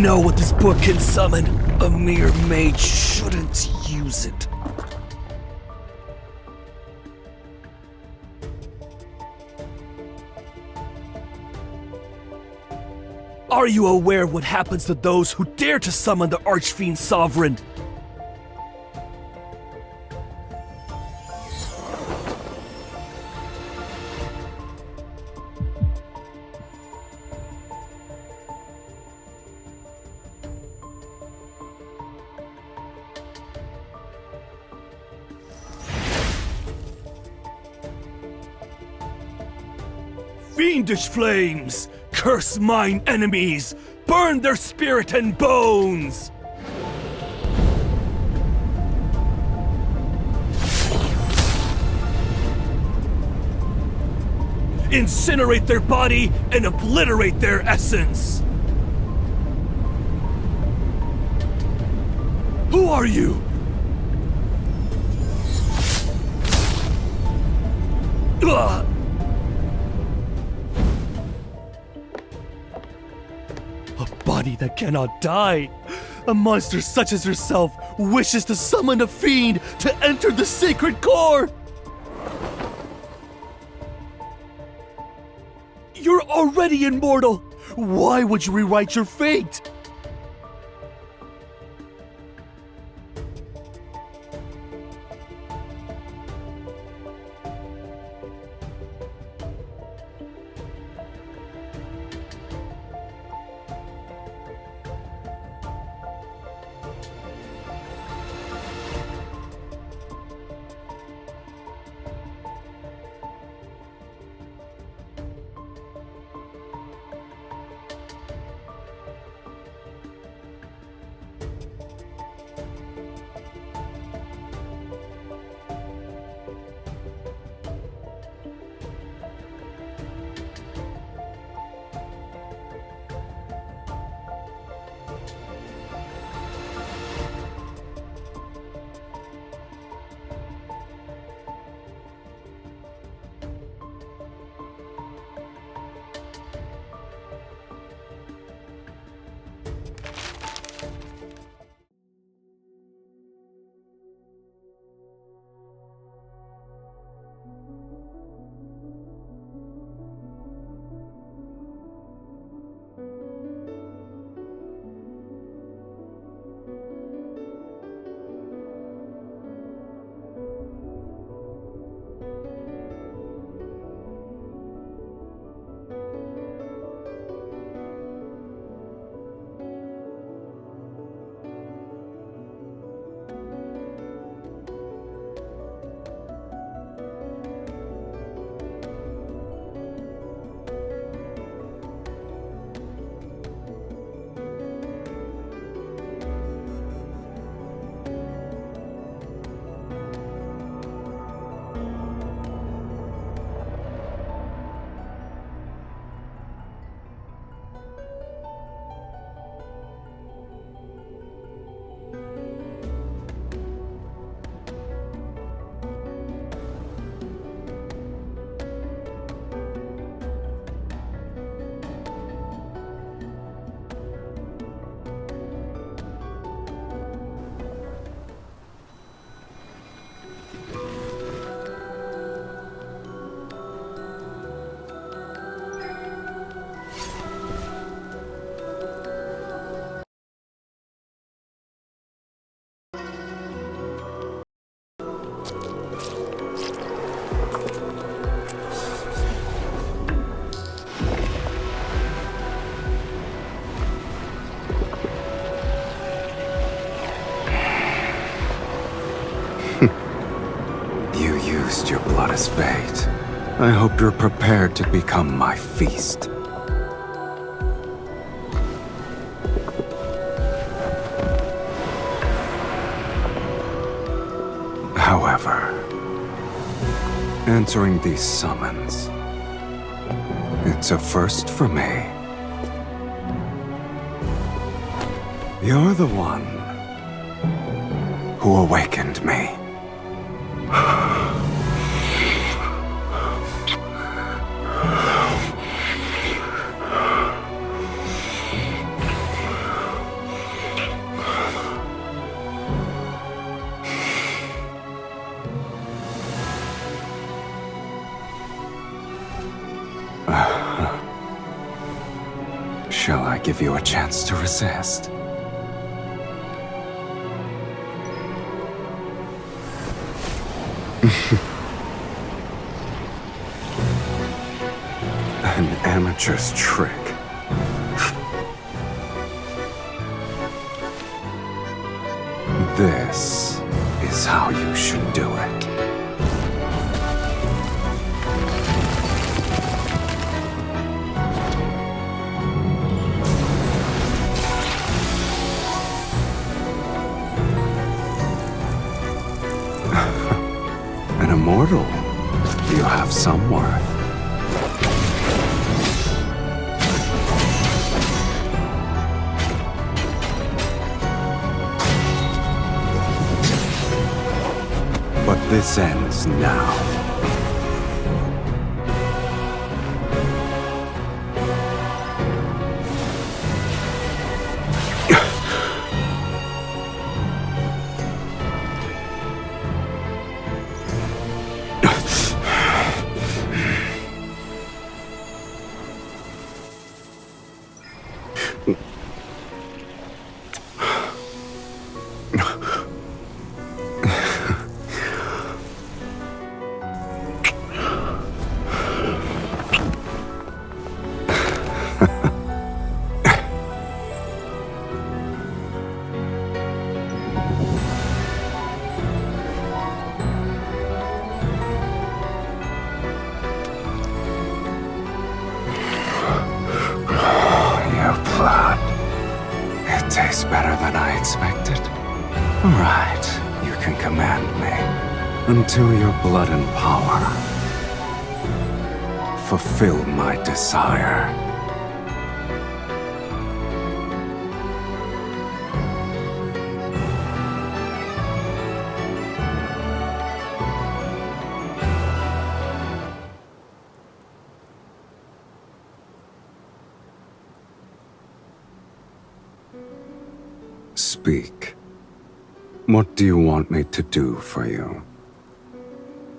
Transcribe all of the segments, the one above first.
know what this book can summon. A mere mage shouldn't use it. Are you aware of what happens to those who dare to summon the Archfiend Sovereign? Fiendish flames! Curse mine enemies! Burn their spirit and bones! Incinerate their body and obliterate their essence! Who are you? Ugh! A body that cannot die. A monster such as yourself wishes to summon a fiend to enter the sacred core. You're already immortal. Why would you rewrite your fate? Your blood as bait. I hope you're prepared to become my feast. However, answering these summons, it's a first for me. You're the one who awakened me. Shall I give you a chance to resist? An amateur's trick. This is how you should do it. An immortal. You have some worth. But this ends now. It tastes better than I expected. Right, you can command me until your blood and power fulfill my desire. Speak. What do you want me to do for you?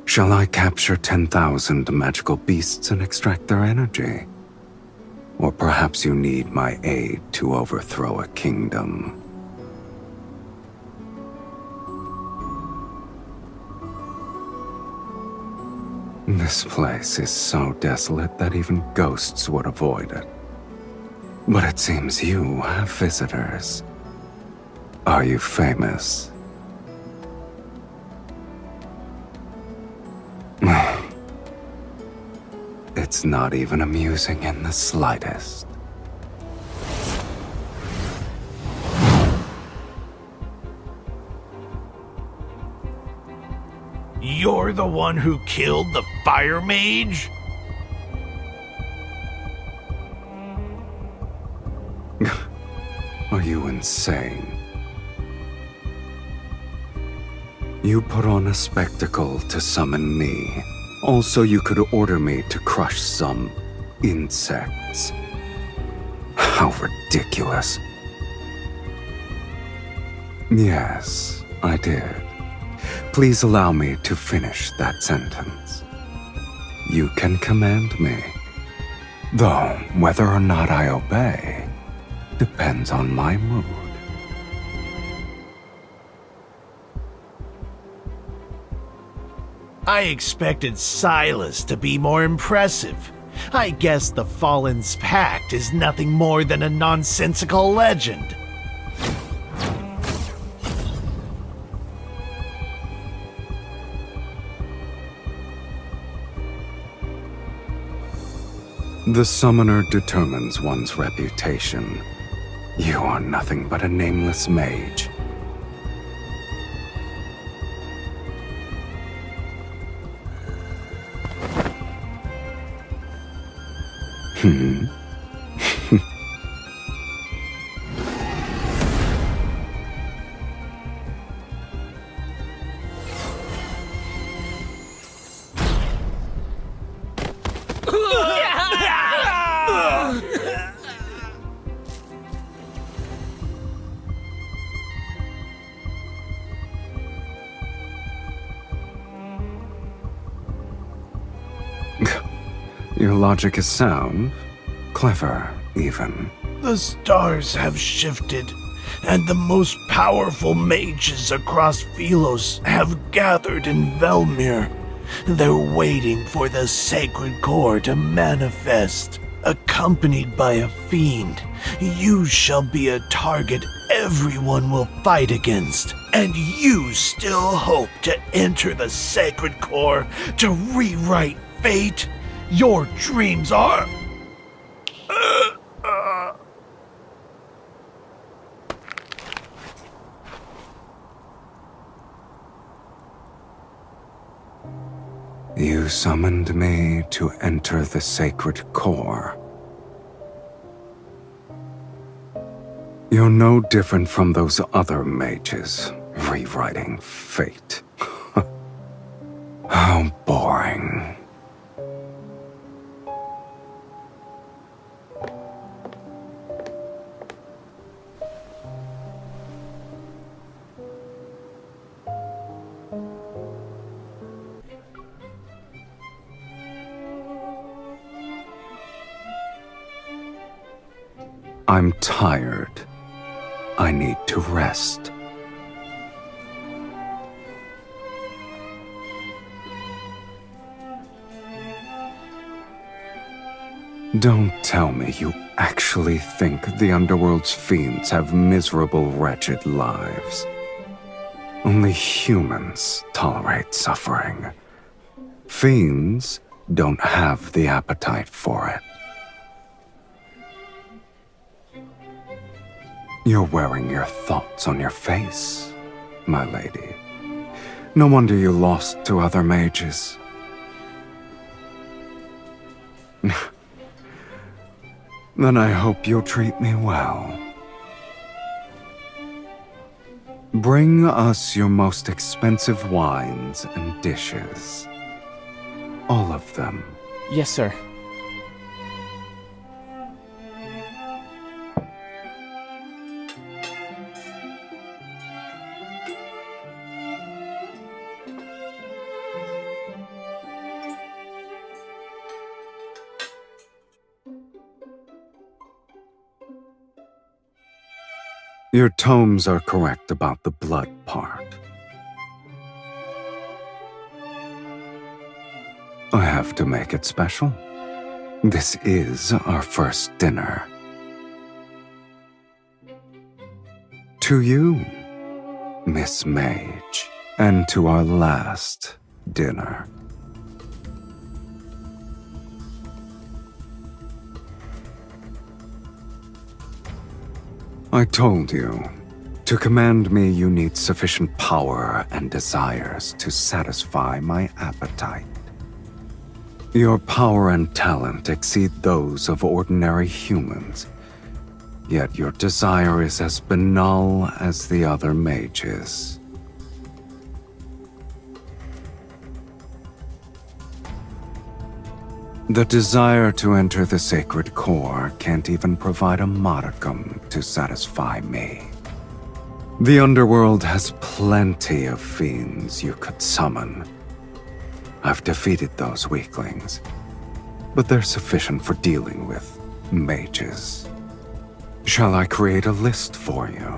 Shall I capture 10,000 magical beasts and extract their energy? Or perhaps you need my aid to overthrow a kingdom? This place is so desolate that even ghosts would avoid it. But it seems you have visitors. Are you famous? It's not even amusing in the slightest. You're the one who killed the fire mage? Are you insane? You put on a spectacle to summon me. Also, you could order me to crush some insects. How ridiculous. Yes, I did. Please allow me to finish that sentence. You can command me. Though, whether or not I obey depends on my mood. I expected Sylus to be more impressive. I guess the Fallen's Pact is nothing more than a nonsensical legend. The summoner determines one's reputation. You are nothing but a nameless mage. Your logic is sound, clever, even. The stars have shifted, and the most powerful mages across Philos have gathered in Velmir. They're waiting for the sacred core to manifest. Accompanied by a fiend, you shall be a target everyone will fight against. And you still hope to enter the sacred core to rewrite fate? Your dreams are... You summoned me to enter the sacred core. You're no different from those other mages, rewriting fate. How boring. I'm tired. I need to rest. Don't tell me you actually think the Underworld's fiends have miserable, wretched lives. Only humans tolerate suffering. Fiends don't have the appetite for it. You're wearing your thoughts on your face, my lady. No wonder you lost to other mages. Then I hope you'll treat me well. Bring us your most expensive wines and dishes. All of them. Yes, sir. Your tomes are correct about the blood part. I have to make it special. This is our first dinner. To you, Miss Mage, and to our last dinner. I told you, to command me you need sufficient power and desires to satisfy my appetite. Your power and talent exceed those of ordinary humans, yet your desire is as banal as the other mages. The desire to enter the sacred core can't even provide a modicum to satisfy me. The underworld has plenty of fiends you could summon. I've defeated those weaklings, but they're sufficient for dealing with mages. Shall I create a list for you?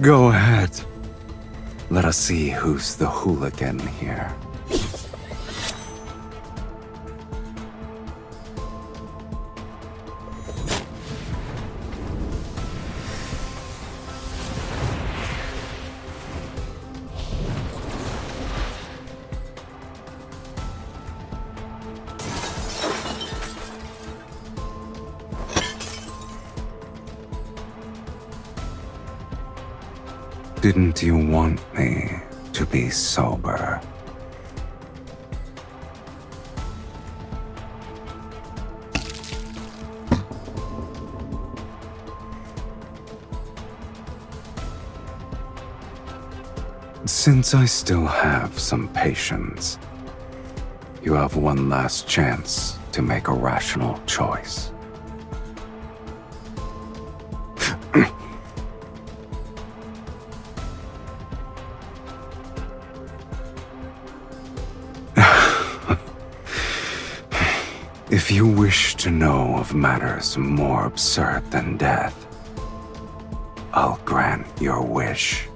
Go ahead. Let us see who's the hooligan here. Didn't you want me to be sober? Since I still have some patience, you have one last chance to make a rational choice. If you wish to know of matters more absurd than death, I'll grant your wish.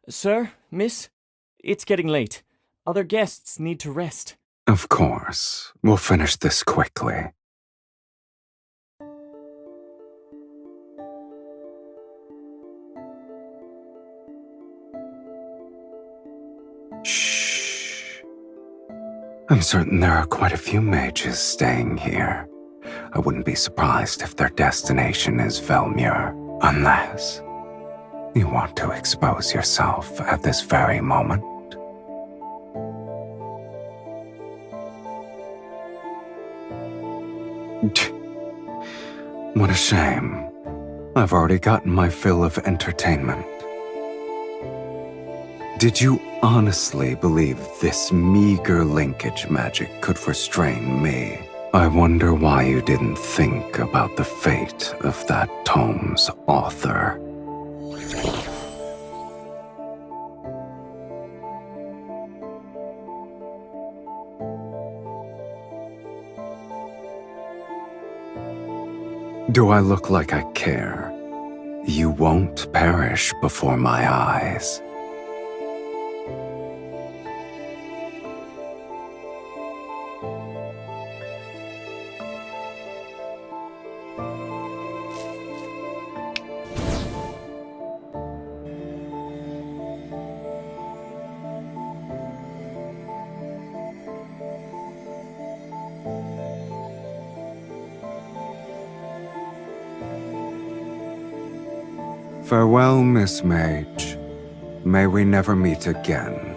Sir, miss, it's getting late. Other guests need to rest. Of course. We'll finish this quickly. Shh. I'm certain there are quite a few mages staying here. I wouldn't be surprised if their destination is Velmure, unless you want to expose yourself at this very moment. What a shame. I've already gotten my fill of entertainment. Did you honestly believe this meager linkage magic could restrain me? I wonder why you didn't think about the fate of that tome's author. Do I look like I care? You won't perish before my eyes. Farewell, Miss Mage. May we never meet again.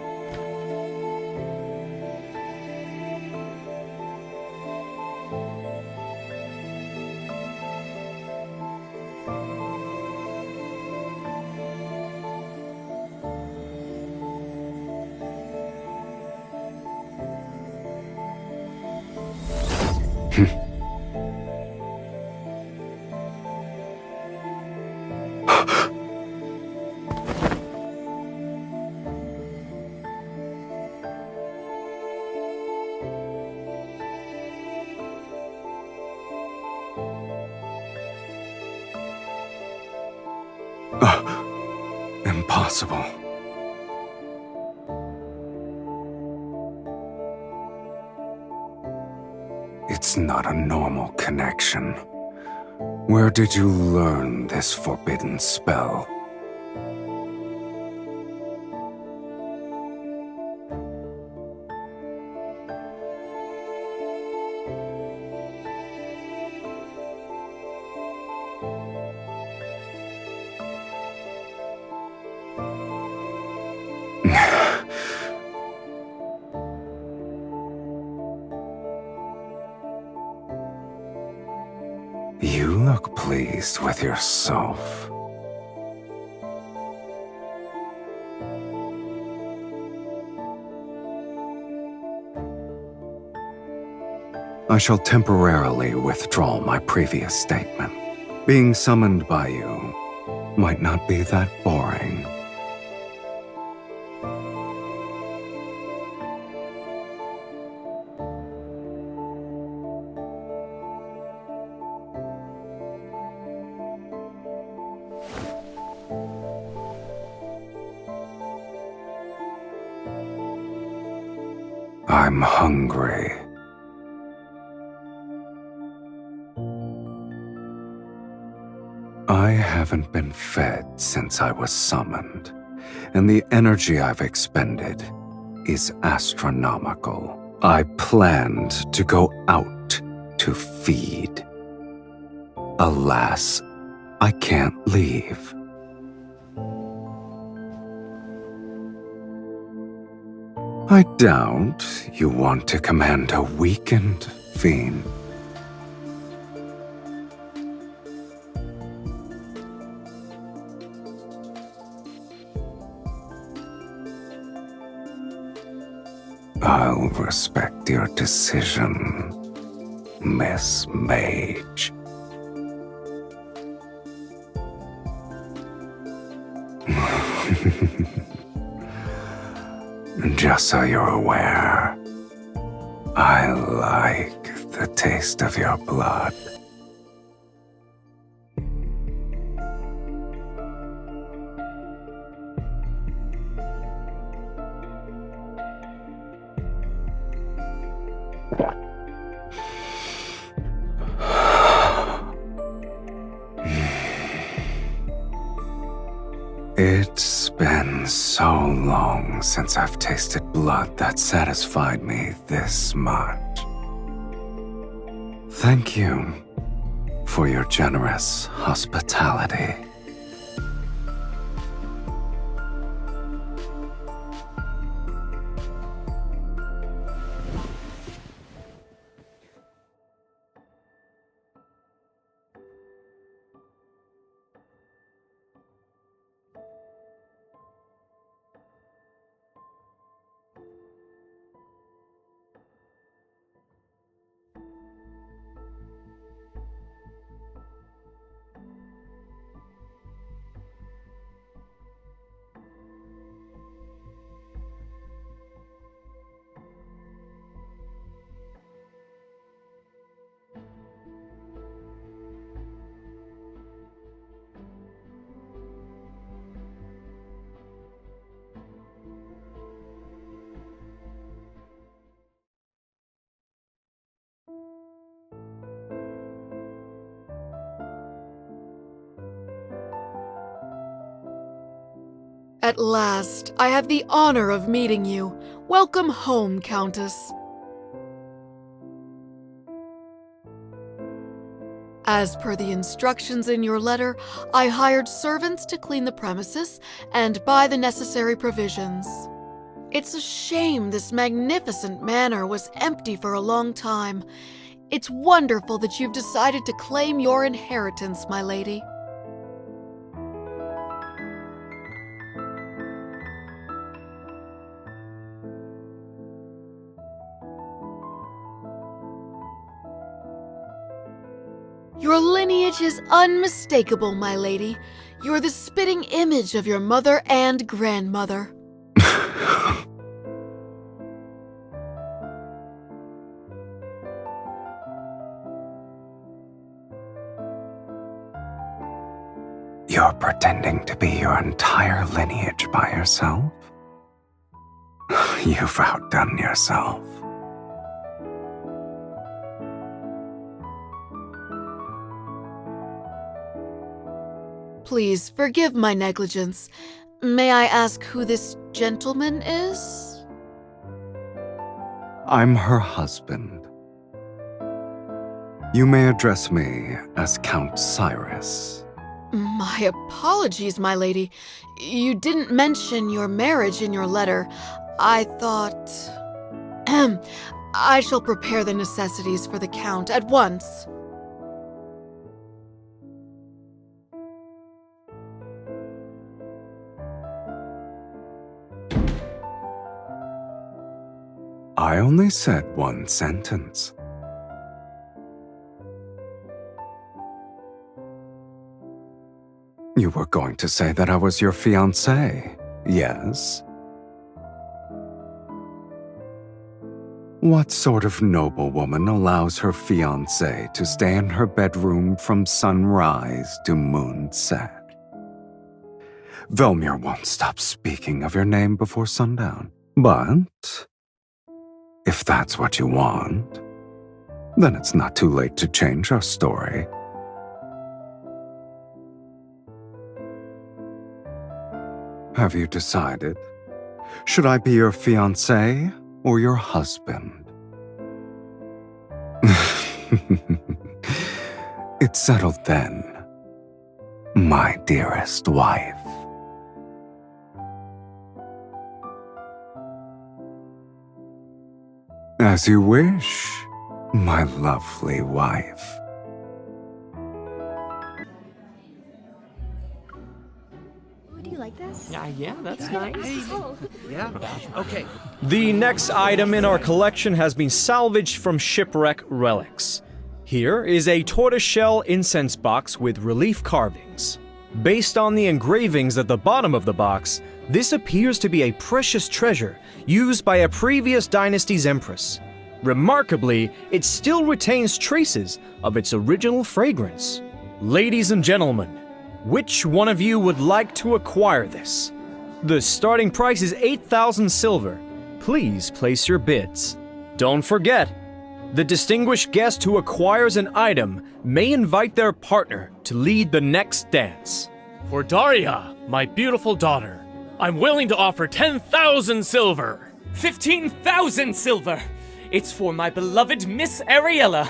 Impossible. It's not a normal connection. Where did you learn this forbidden spell? You look pleased with yourself. I shall temporarily withdraw my previous statement. Being summoned by you might not be that boring. I'm hungry. I haven't been fed since I was summoned, and the energy I've expended is astronomical. I planned to go out to feed. Alas, I can't leave. I doubt you want to command a weakened fiend. I'll respect your decision, Miss Mage. Just so you're aware, I like the taste of your blood. It's been so long since I've tasted blood that satisfied me this much. Thank you for your generous hospitality. At last, I have the honor of meeting you. Welcome home, Countess. As per the instructions in your letter, I hired servants to clean the premises and buy the necessary provisions. It's a shame this magnificent manor was empty for a long time. It's wonderful that you've decided to claim your inheritance, my lady. Your lineage is unmistakable, my lady. You're the spitting image of your mother and grandmother. You're pretending to be your entire lineage by yourself? You've outdone yourself. Please forgive my negligence. May I ask who this gentleman is? I'm her husband. You may address me as Count Cyrus. My apologies, my lady. You didn't mention your marriage in your letter. I thought... I shall prepare the necessities for the Count at once. I only said one sentence. You were going to say that I was your fiancé, yes? What sort of noblewoman allows her fiancé to stay in her bedroom from sunrise to moonset? Velmir won't stop speaking of your name before sundown. But if that's what you want, then it's not too late to change our story. Have you decided? Should I be your fiancé or your husband? It's settled then, my dearest wife. As you wish, my lovely wife. Do you like this? Yeah, that's nice. Yeah? Okay. The next item in our collection has been salvaged from shipwreck relics. Here is a tortoiseshell incense box with relief carvings. Based on the engravings at the bottom of the box, this appears to be a precious treasure used by a previous dynasty's empress. Remarkably, it still retains traces of its original fragrance. Ladies and gentlemen, which one of you would like to acquire this? The starting price is 8,000 silver. Please place your bids. Don't forget, the distinguished guest who acquires an item may invite their partner to lead the next dance. For Daria, my beautiful daughter, I'm willing to offer 10,000 silver. 15,000 silver! It's for my beloved Miss Ariella.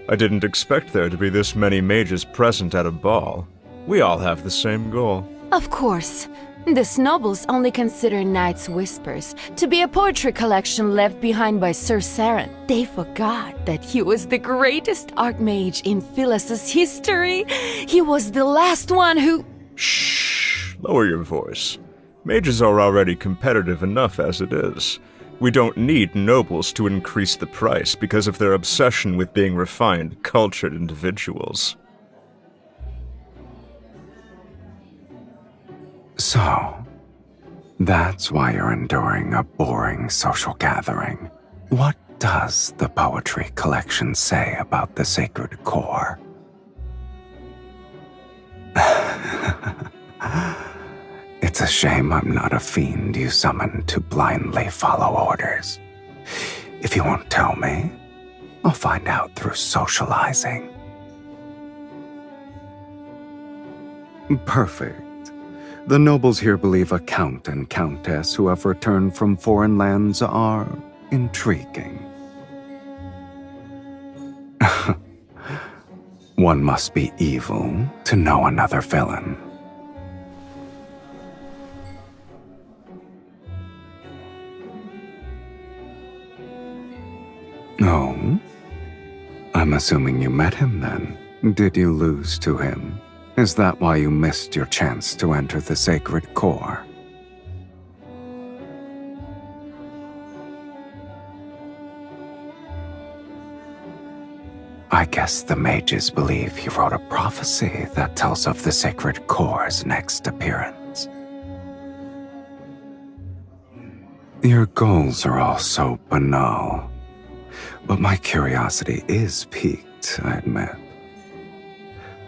I didn't expect there to be this many mages present at a ball. We all have the same goal. Of course. The nobles only consider Knight's Whispers to be a poetry collection left behind by Sir Saren. They forgot that he was the greatest archmage in Philus's history. He was the last one who... Shh! Lower your voice. Mages are already competitive enough as it is. We don't need nobles to increase the price because of their obsession with being refined, cultured individuals. So, that's why you're enduring a boring social gathering. What does the poetry collection say about the sacred core? It's a shame I'm not a fiend you summoned to blindly follow orders. If you won't tell me, I'll find out through socializing. Perfect. The nobles here believe a count and countess who have returned from foreign lands are intriguing. One must be evil to know another villain. Oh? I'm assuming you met him then. Did you lose to him? Is that why you missed your chance to enter the sacred core? I guess the mages believe he wrote a prophecy that tells of the sacred core's next appearance. Your goals are all so banal, but my curiosity is piqued, I admit.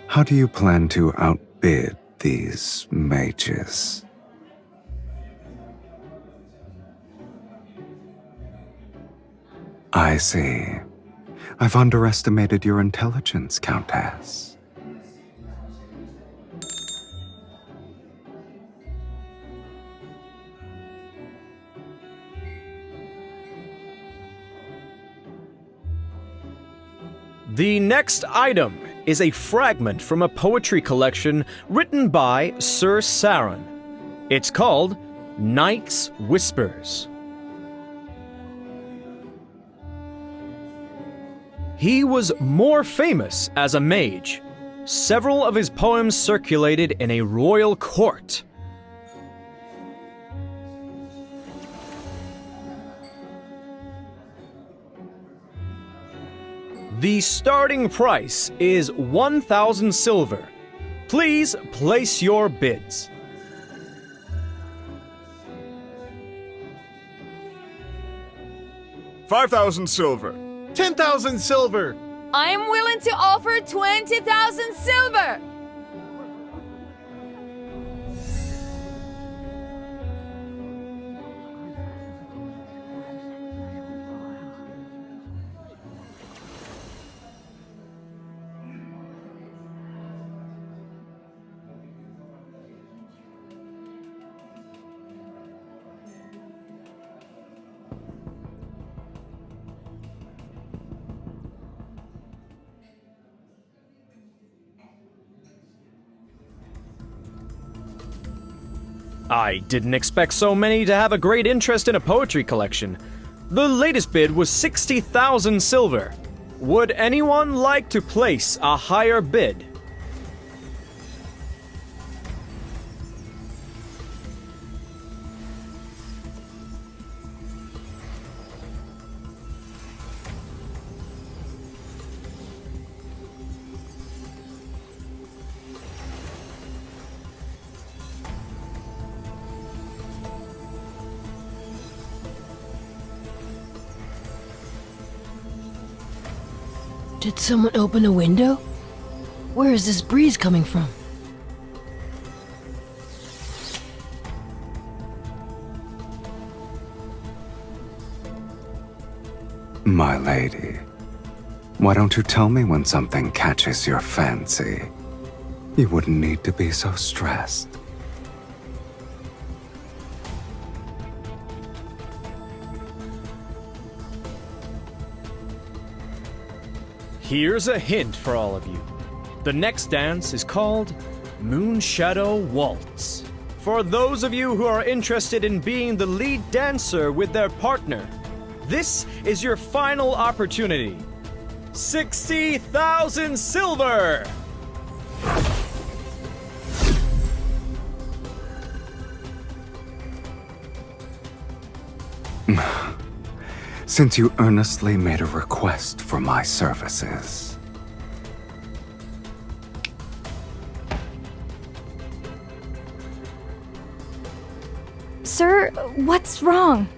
How do you plan to outbid these mages? I see. I've underestimated your intelligence, Countess. The next item is a fragment from a poetry collection written by Sir Saren. It's called Knight's Whispers. He was more famous as a mage. Several of his poems circulated in a royal court. The starting price is 1,000 silver. Please place your bids. $5,000 silver. 10,000 silver! I'm willing to offer 20,000 silver! I didn't expect so many to have a great interest in a poetry collection. The latest bid was 60,000 silver. Would anyone like to place a higher bid? Did someone open a window? Where is this breeze coming from? My lady, why don't you tell me when something catches your fancy? You wouldn't need to be so stressed. Here's a hint for all of you. The next dance is called Moonshadow Waltz. For those of you who are interested in being the lead dancer with their partner, this is your final opportunity. 60,000 silver! Since you earnestly made a request for my services. Sir, what's wrong?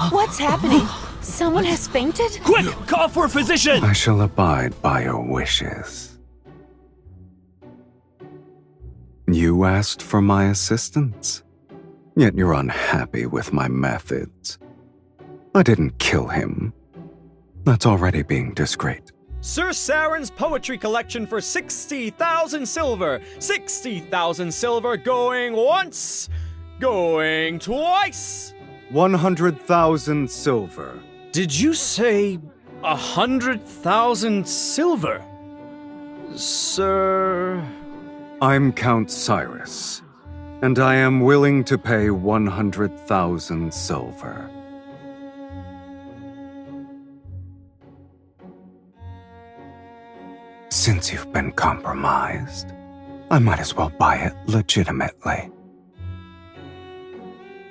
What's happening? Someone has fainted? Quick! Call for a physician! I shall abide by your wishes. You asked for my assistance, yet you're unhappy with my methods. I didn't kill him. That's already being discreet. Sir Saren's poetry collection for 60,000 silver. 60,000 silver going once, going twice. 100,000 silver. Did you say 100,000 silver? Sir... I'm Count Cyrus, and I am willing to pay 100,000 silver. Since you've been compromised, I might as well buy it legitimately.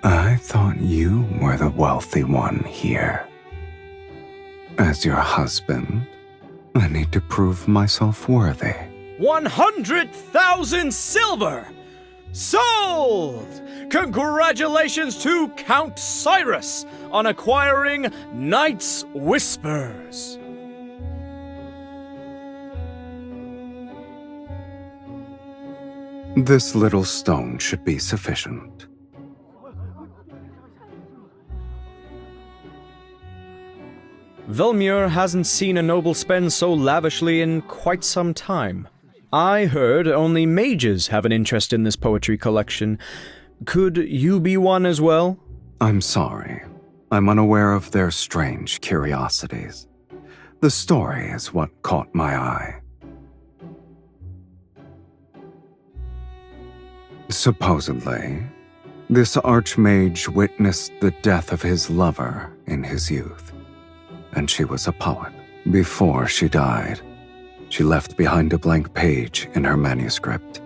I thought you were the wealthy one here. As your husband, I need to prove myself worthy. 100,000 silver! Sold! Congratulations to Count Cyrus on acquiring Night's Whispers. This little stone should be sufficient. Velmir hasn't seen a noble spend so lavishly in quite some time. I heard only mages have an interest in this poetry collection. Could you be one as well? I'm sorry. I'm unaware of their strange curiosities. The story is what caught my eye. Supposedly, this archmage witnessed the death of his lover in his youth, and she was a poet. Before she died, she left behind a blank page in her manuscript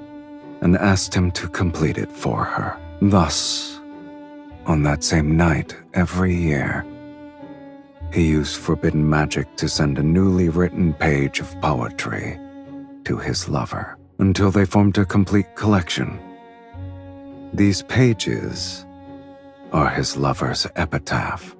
and asked him to complete it for her. Thus, on that same night every year, he used forbidden magic to send a newly written page of poetry to his lover until they formed a complete collection. These pages are his lover's epitaph.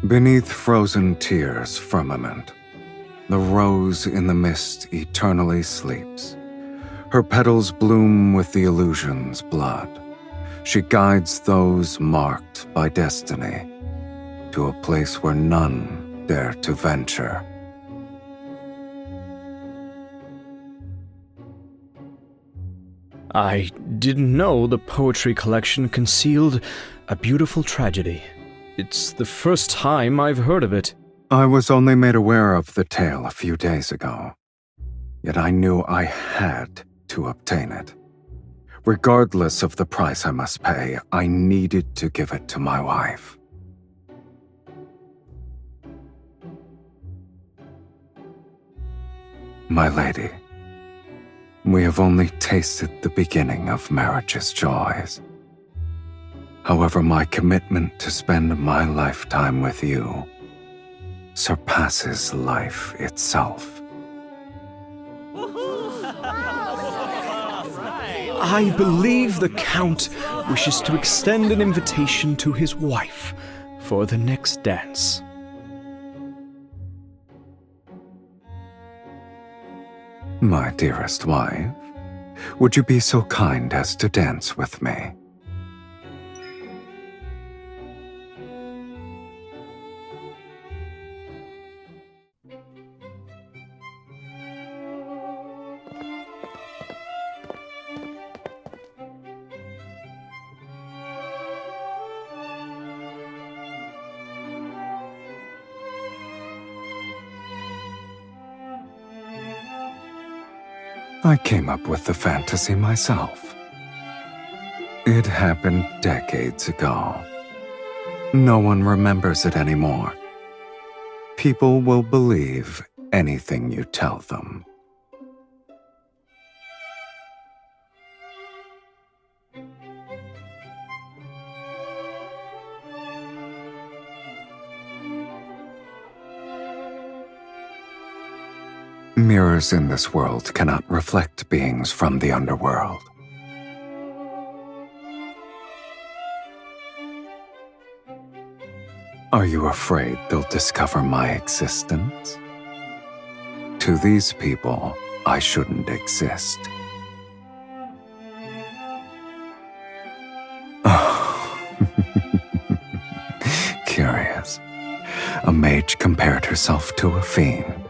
Beneath frozen tears' firmament, the rose in the mist eternally sleeps. Her petals bloom with the illusion's blood. She guides those marked by destiny to a place where none dare to venture. I didn't know the poetry collection concealed a beautiful tragedy. It's the first time I've heard of it. I was only made aware of the tale a few days ago, yet I knew I had to obtain it. Regardless of the price I must pay, I needed to give it to my wife. My lady, we have only tasted the beginning of marriage's joys. However, my commitment to spend my lifetime with you surpasses life itself. I believe the Count wishes to extend an invitation to his wife for the next dance. My dearest wife, would you be so kind as to dance with me? I came up with the fantasy myself. It happened decades ago. No one remembers it anymore. People will believe anything you tell them. Mirrors in this world cannot reflect beings from the underworld. Are you afraid they'll discover my existence? To these people, I shouldn't exist. Curious. A mage compared herself to a fiend.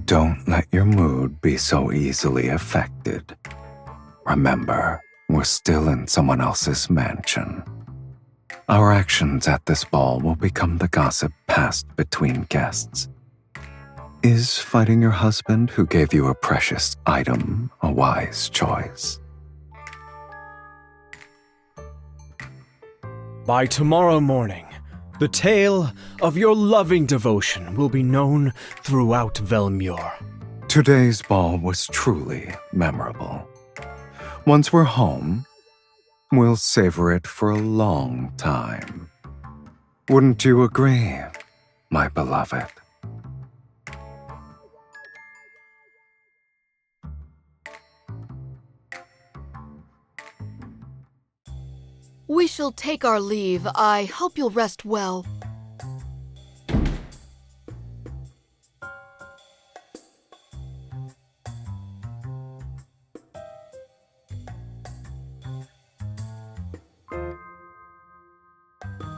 Don't let your mood be so easily affected. Remember, we're still in someone else's mansion. Our actions at this ball will become the gossip passed between guests. Is fighting your husband who gave you a precious item a wise choice? By tomorrow morning, the tale of your loving devotion will be known throughout Velmure. Today's ball was truly memorable. Once we're home, we'll savor it for a long time. Wouldn't you agree, my beloved? We shall take our leave. I hope you'll rest well.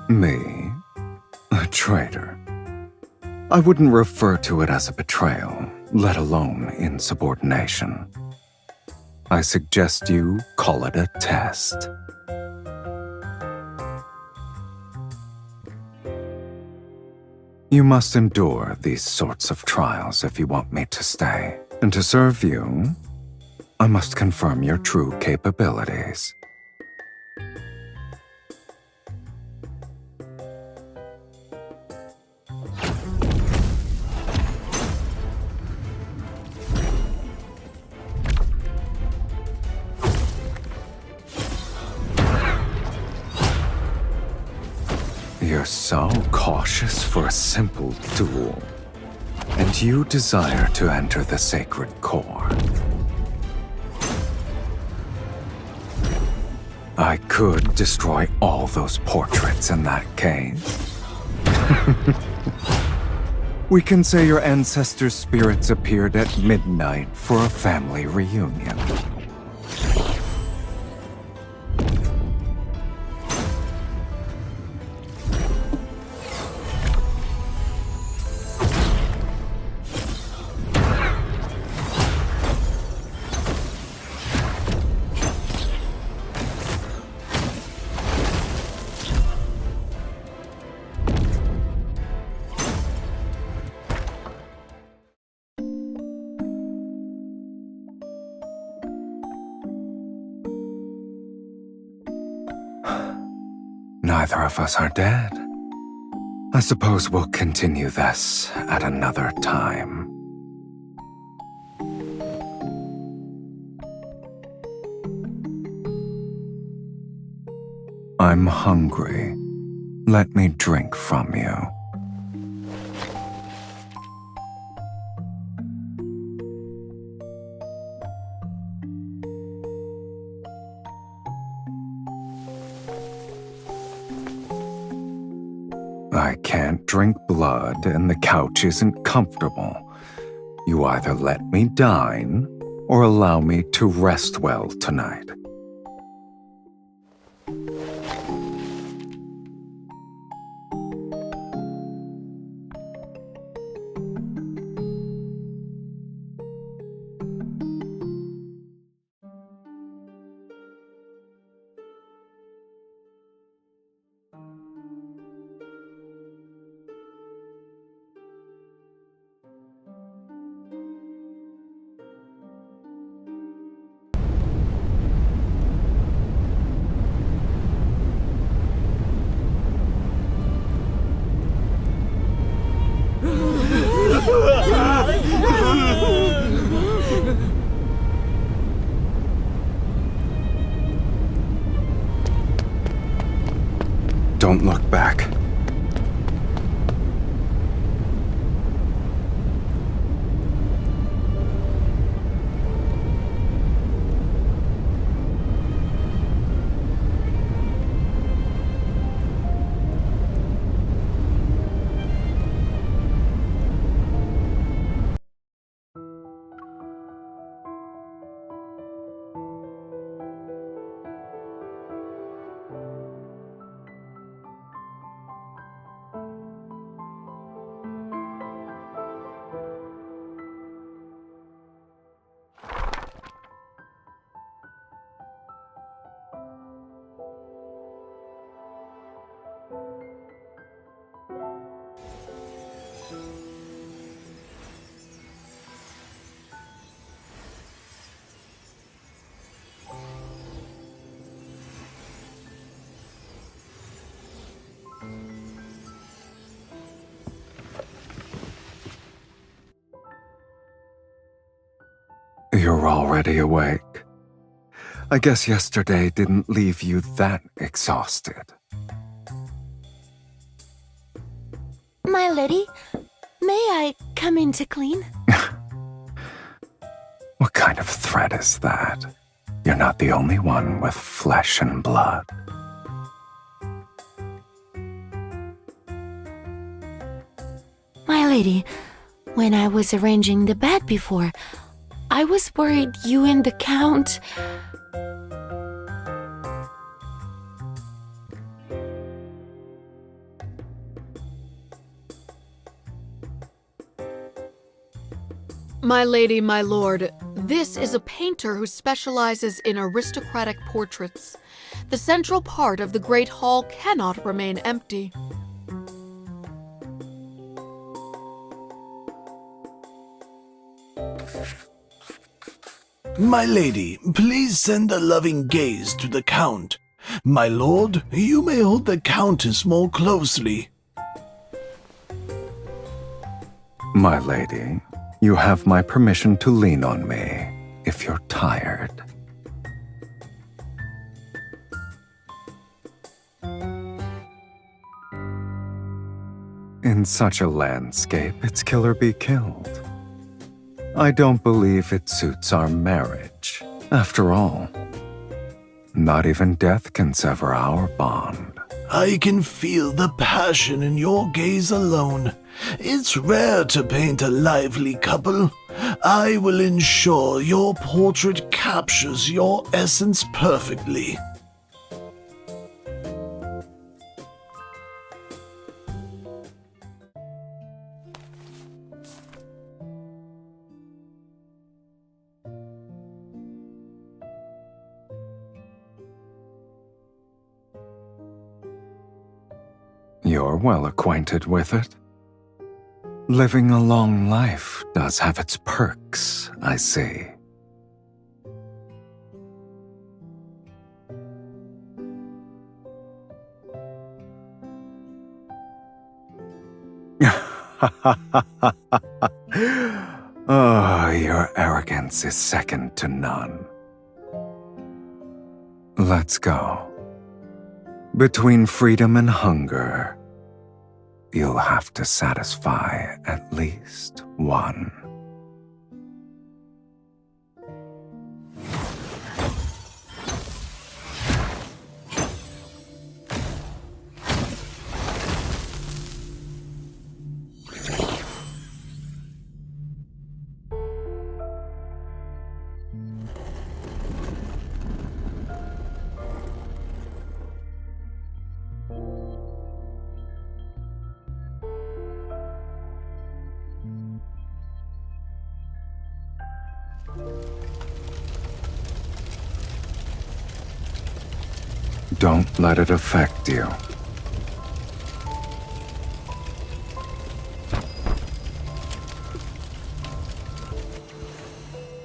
Me? A traitor? I wouldn't refer to it as a betrayal, let alone insubordination. I suggest you call it a test. You must endure these sorts of trials if you want me to stay. And to serve you, I must confirm your true capabilities. You're so cautious for a simple duel, and you desire to enter the sacred core. I could destroy all those portraits in that case. We can say your ancestors' spirits appeared at midnight for a family reunion. neither of us are dead. I suppose we'll continue this at another time. I'm hungry. Let me drink from you. I can't drink blood and the couch isn't comfortable. You either let me dine or allow me to rest well tonight. Don't look back. You're already awake. I guess yesterday didn't leave you that exhausted. My lady, may I come in to clean? What kind of threat is that? You're not the only one with flesh and blood. My lady, when I was arranging the bed before, I was worried you and the Count... My lady, my lord, this is a painter who specializes in aristocratic portraits. The central part of the Great Hall cannot remain empty. My lady, please send a loving gaze to the Count. My lord, you may hold the Countess more closely. My lady, you have my permission to lean on me if you're tired. In such a landscape, it's kill or be killed. I don't believe it suits our marriage. After all, not even death can sever our bond. I can feel the passion in your gaze alone. It's rare to paint a lively couple. I will ensure your portrait captures your essence perfectly. You're well acquainted with it. Living a long life does have its perks, I see. Oh, your arrogance is second to none. Let's go. Between freedom and hunger, you'll have to satisfy at least one. Don't let it affect you.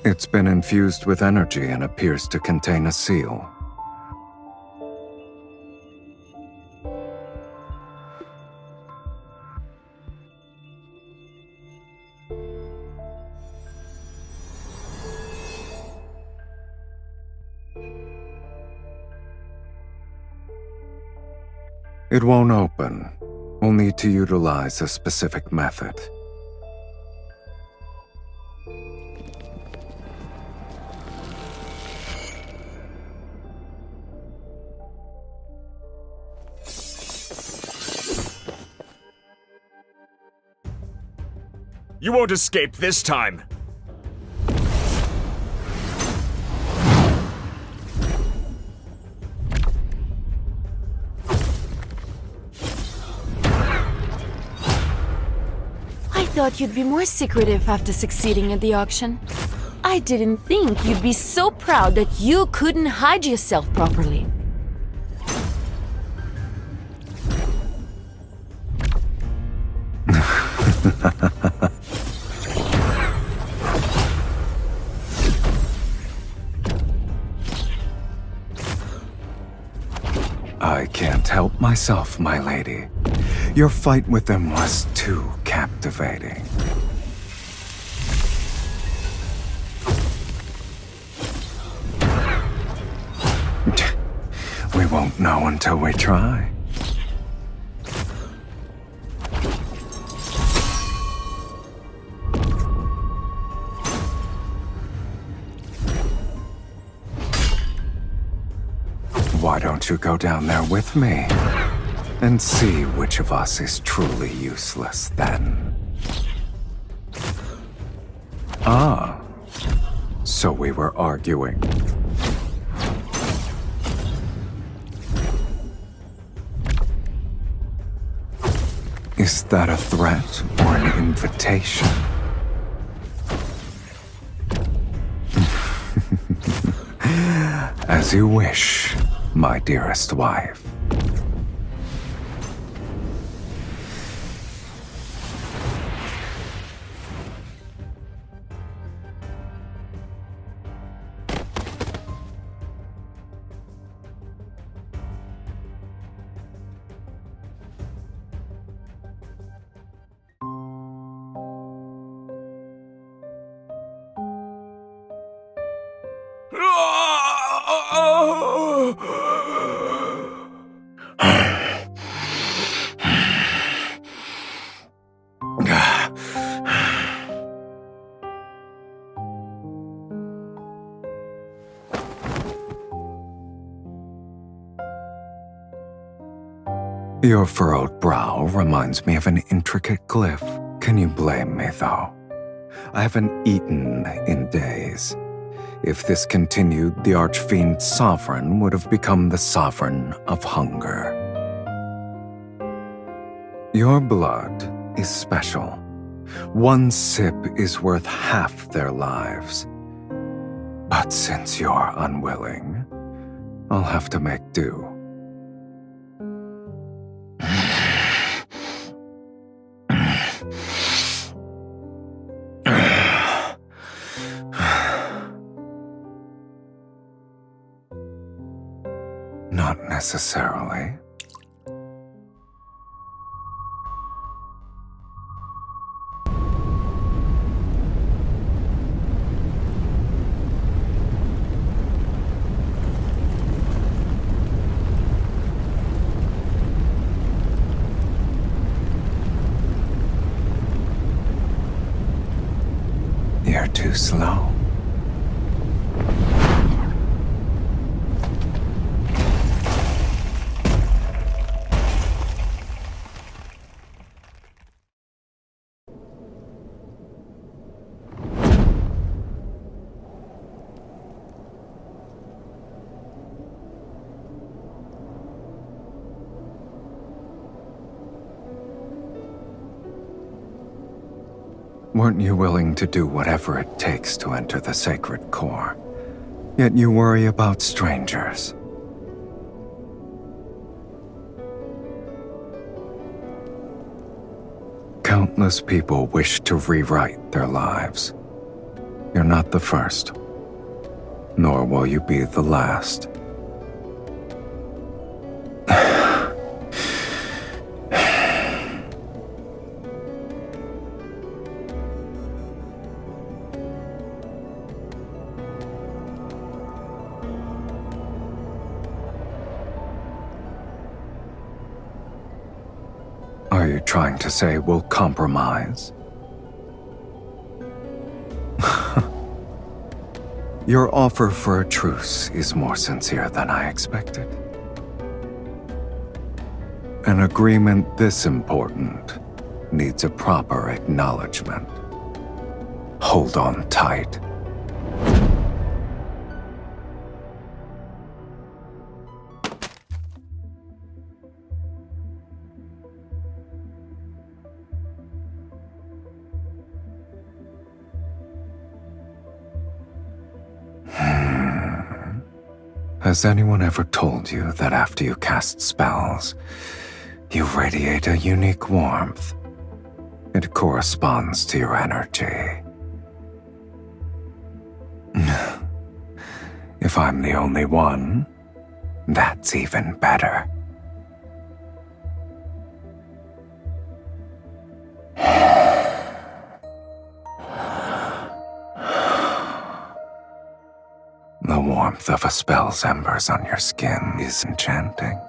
It's been infused with energy and appears to contain a seal. It won't open. We'll need to utilize a specific method. You won't escape this time! I thought you'd be more secretive after succeeding at the auction. I didn't think you'd be so proud that you couldn't hide yourself properly. I can't help myself, my lady. Your fight with them was too captivating. We won't know until we try. Why don't you go down there with me and see which of us is truly useless then? Ah, so we were arguing. Is that a threat or an invitation? As you wish, my dearest wife. Your furrowed brow reminds me of an intricate glyph. Can you blame me, though? I haven't eaten in days. If this continued, the Archfiend's sovereign would have become the sovereign of hunger. Your blood is special. One sip is worth half their lives. But since you're unwilling, I'll have to make do. Not necessarily. slow. Weren't you willing to do whatever it takes to enter the sacred core? Yet you worry about strangers. Countless people wish to rewrite their lives. You're not the first, nor will you be the last. Are you trying to say we'll compromise? Your offer for a truce is more sincere than I expected. An agreement this important needs a proper acknowledgement. Hold on tight. Has anyone ever told you that after you cast spells, you radiate a unique warmth? It corresponds to your energy. If I'm the only one, that's even better. The warmth of a spell's embers on your skin is enchanting.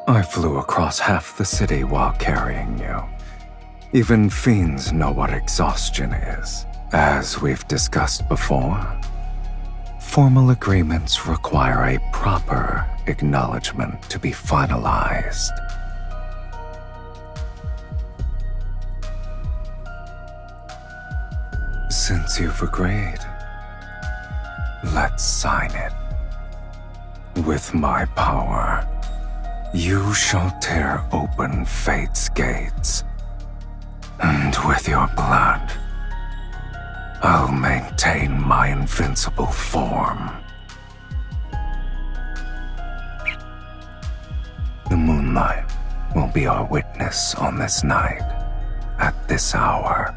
I flew across half the city while carrying you. Even fiends know what exhaustion is. As we've discussed before, formal agreements require a proper acknowledgement to be finalized. Since you've agreed, let's sign it. With my power, you shall tear open fate's gates, and with your blood, I'll maintain my invincible form. The moonlight will be our witness on this night, at this hour.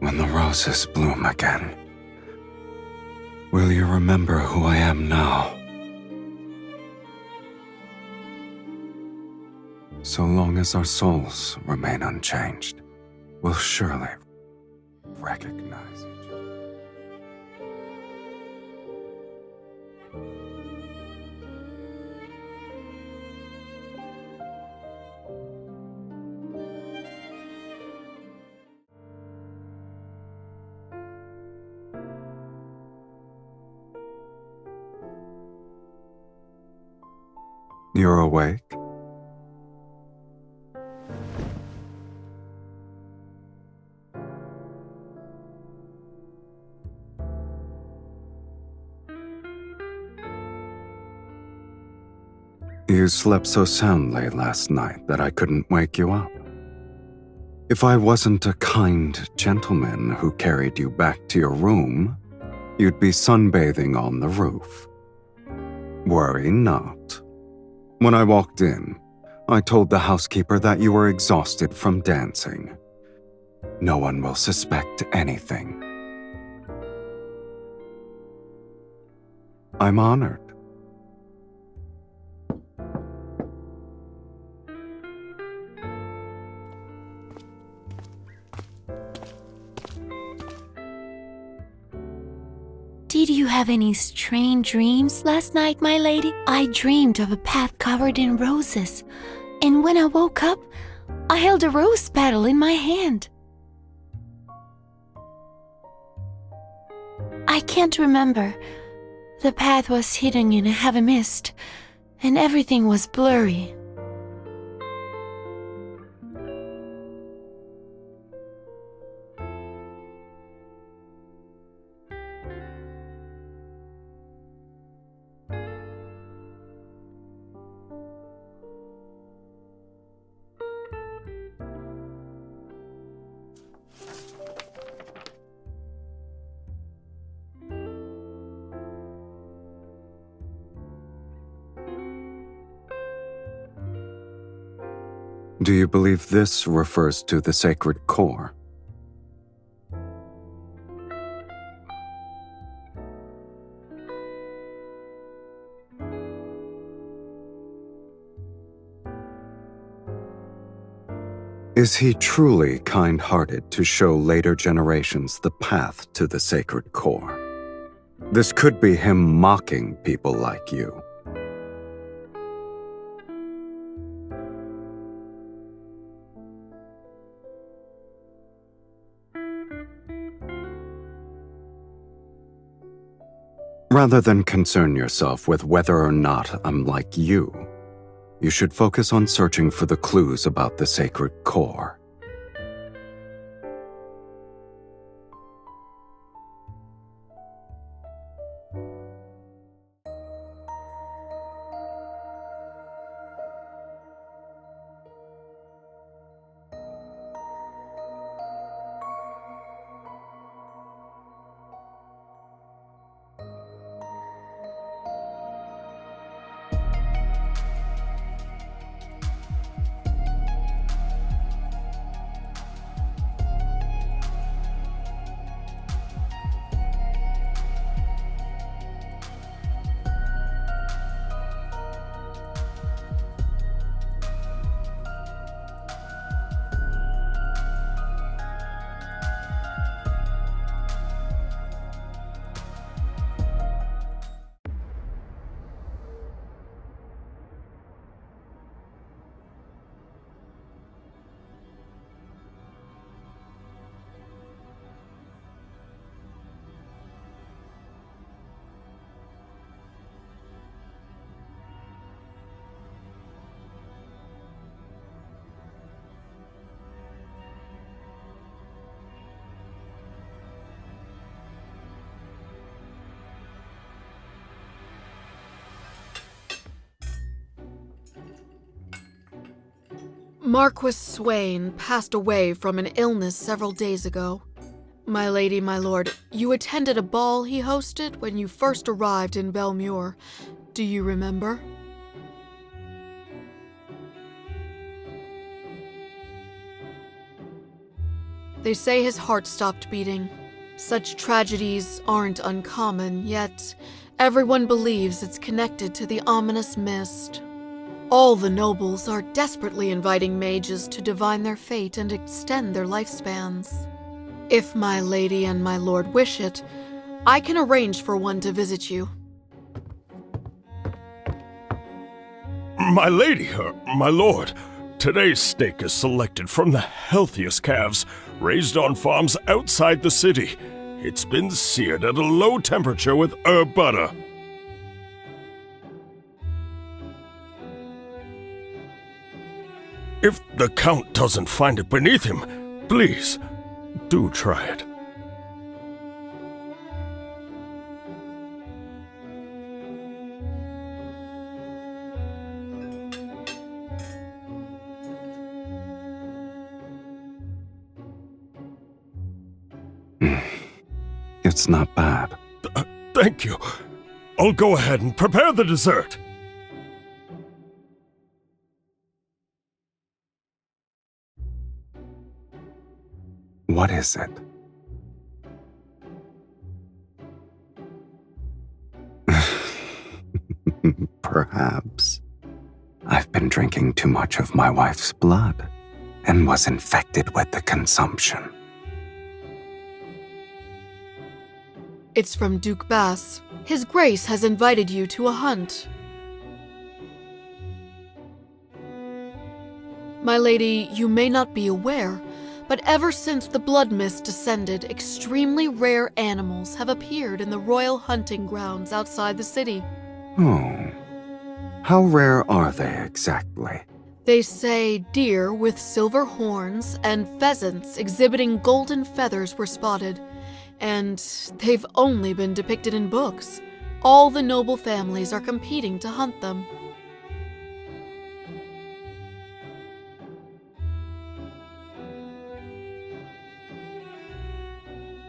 When the roses bloom again, will you remember who I am now? So long as our souls remain unchanged, we'll surely recognize each other. You're awake? You slept so soundly last night that I couldn't wake you up. If I wasn't a kind gentleman who carried you back to your room, you'd be sunbathing on the roof. Worry not. When I walked in, I told the housekeeper that you were exhausted from dancing. No one will suspect anything. I'm honored. Did you have any strange dreams last night, my lady? I dreamed of a path covered in roses, and when I woke up, I held a rose petal in my hand. I can't remember. The path was hidden in a heavy mist, and everything was blurry. Do you believe this refers to the sacred core? Is he truly kind-hearted to show later generations the path to the sacred core? This could be him mocking people like you. Rather than concern yourself with whether or not I'm like you should focus on searching for the clues about the sacred core. Marquis Swain passed away from an illness several days ago. My lady, my lord, you attended a ball he hosted when you first arrived in Belmure. Do you remember? They say his heart stopped beating. Such tragedies aren't uncommon, yet everyone believes it's connected to the ominous mist. All the nobles are desperately inviting mages to divine their fate and extend their lifespans. If my lady and my lord wish it, I can arrange for one to visit you. My lady, my lord, today's steak is selected from the healthiest calves raised on farms outside the city. It's been seared at a low temperature with herb butter. If the Count doesn't find it beneath him, please, do try it. That's not bad. Thank you. I'll go ahead and prepare the dessert. What is it? Perhaps. I've been drinking too much of my wife's blood and was infected with the consumption. It's from Duke Bass. His Grace has invited you to a hunt. My lady, you may not be aware, but ever since the blood mist descended, extremely rare animals have appeared in the royal hunting grounds outside the city. Oh. How rare are they exactly? They say deer with silver horns and pheasants exhibiting golden feathers were spotted, and they've only been depicted in books. All the noble families are competing to hunt them.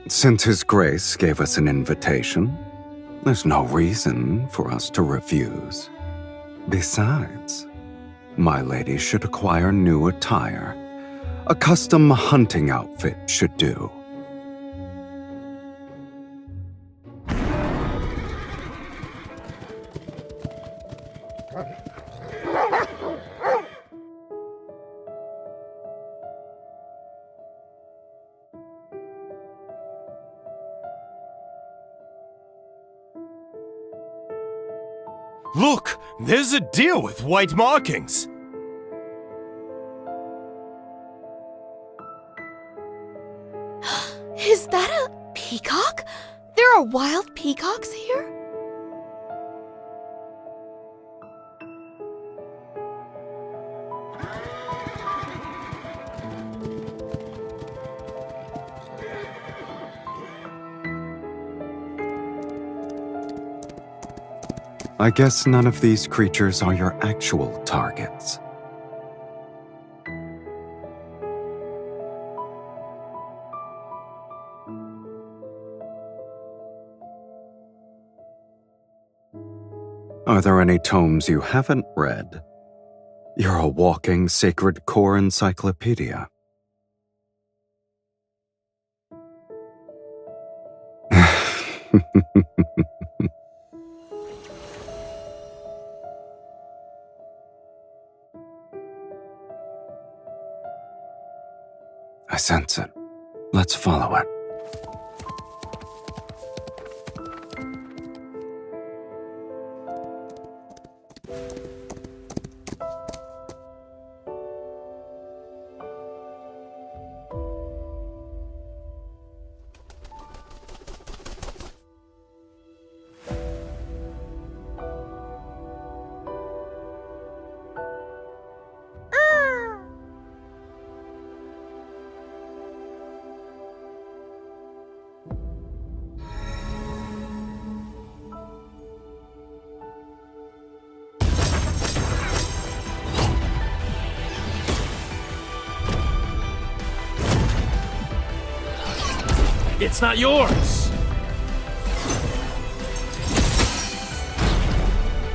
Since His Grace gave us an invitation, there's no reason for us to refuse. Besides, my lady should acquire new attire. A custom hunting outfit should do. Look, there's a deer with white markings. Is that a peacock? There are wild peacocks here? I guess none of these creatures are your actual targets. Are there any tomes you haven't read? You're a walking sacred core encyclopedia. I sense it. Let's follow it. It's not yours!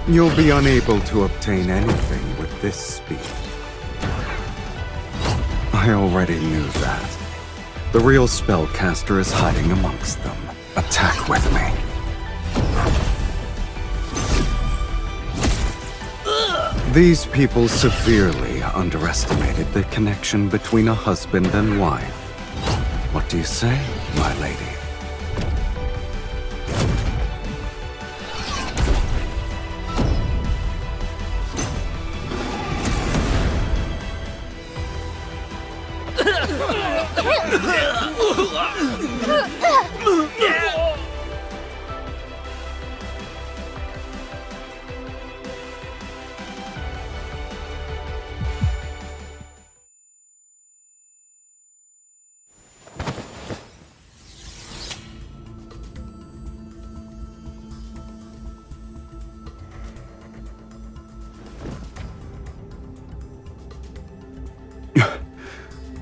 You'll be unable to obtain anything with this speed. I already knew that. The real spellcaster is hiding amongst them. Attack with me. These people severely underestimated the connection between a husband and wife. What do you say, my lady?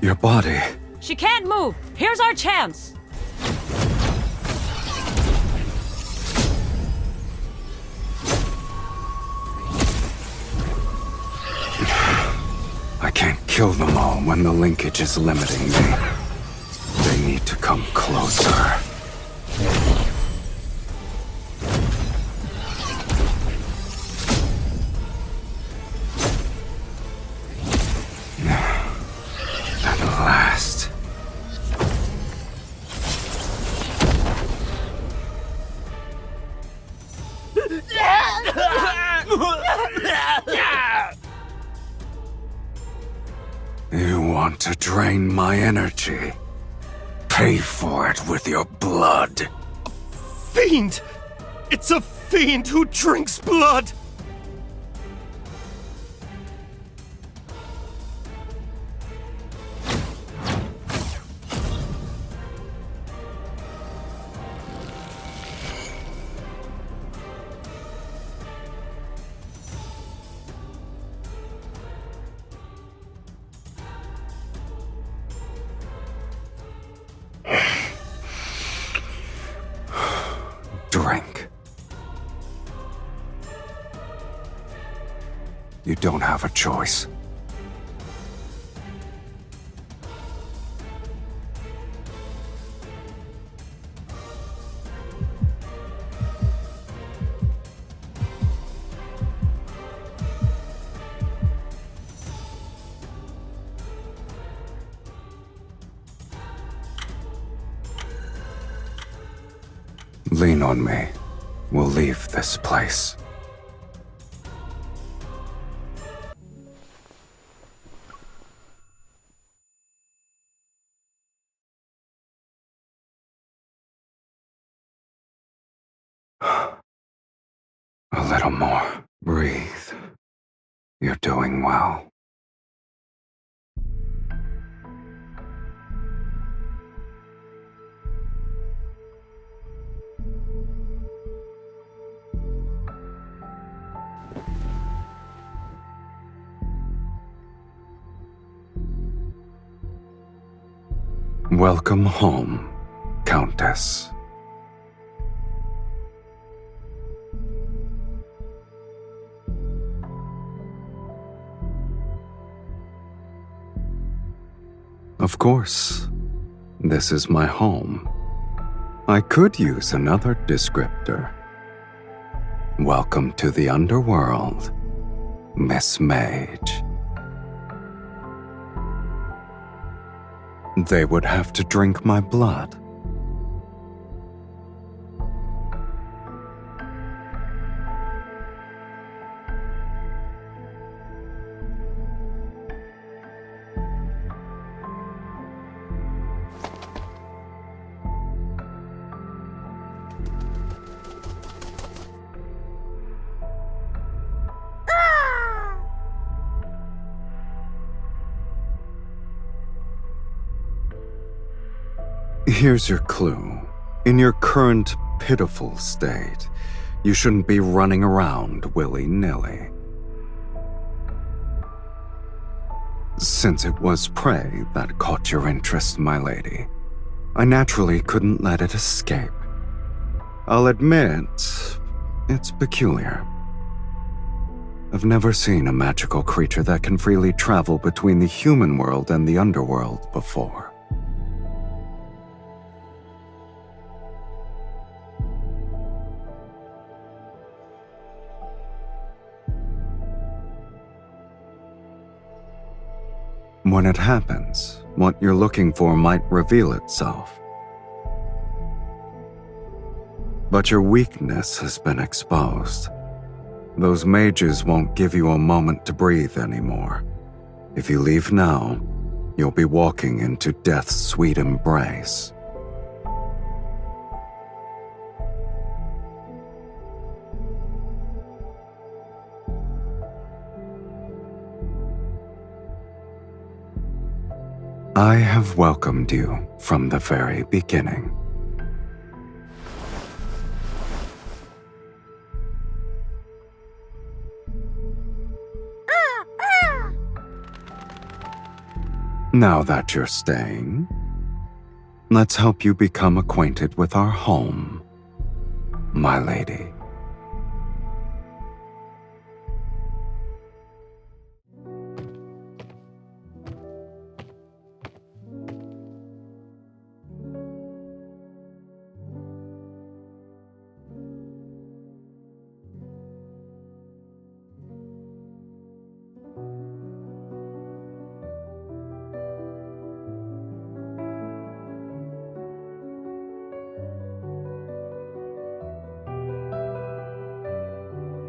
Your body. She can't move. Here's our chance. Kill them all when the linkage is limiting me. They need to come closer. At last. You want to drain my energy? Pay for it with your blood. Fiend! It's a fiend who drinks blood! Drink. You don't have a choice. Lean on me. We'll leave this place. A little more. Breathe. You're doing well. Welcome home, Countess. Of course, this is my home. I could use another descriptor. Welcome to the underworld, Miss Mage. They would have to drink my blood. Here's your clue. In your current pitiful state, you shouldn't be running around willy-nilly. Since it was prey that caught your interest, my lady, I naturally couldn't let it escape. I'll admit, it's peculiar. I've never seen a magical creature that can freely travel between the human world and the underworld before. When it happens, what you're looking for might reveal itself. But your weakness has been exposed. Those mages won't give you a moment to breathe anymore. If you leave now, you'll be walking into death's sweet embrace. I have welcomed you from the very beginning. Now that you're staying, let's help you become acquainted with our home, my lady.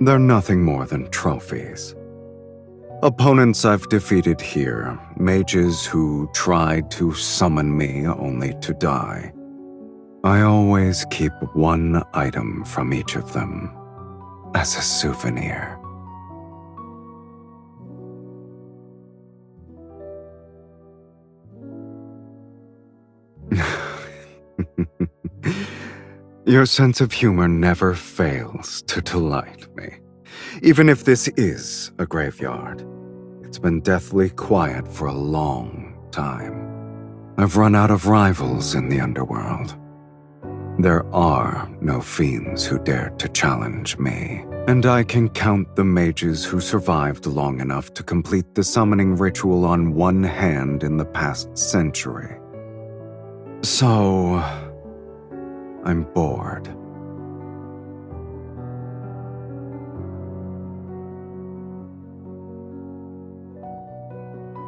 They're nothing more than trophies. Opponents I've defeated here, mages who tried to summon me only to die. I always keep one item from each of them as a souvenir. Your sense of humor never fails to delight me. Even if this is a graveyard, it's been deathly quiet for a long time. I've run out of rivals in the underworld. There are no fiends who dare to challenge me, and I can count the mages who survived long enough to complete the summoning ritual on one hand in the past century. So, I'm bored.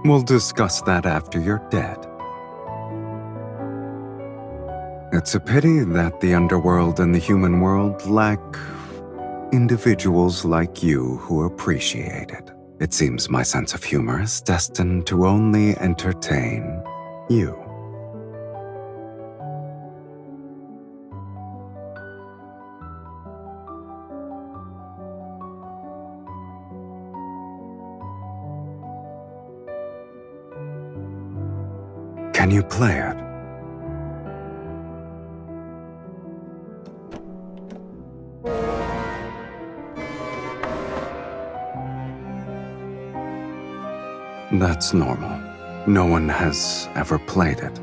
We'll discuss that after you're dead. It's a pity that the underworld and the human world lack individuals like you who appreciate it. It seems my sense of humor is destined to only entertain you. Can you play it? That's normal. No one has ever played it.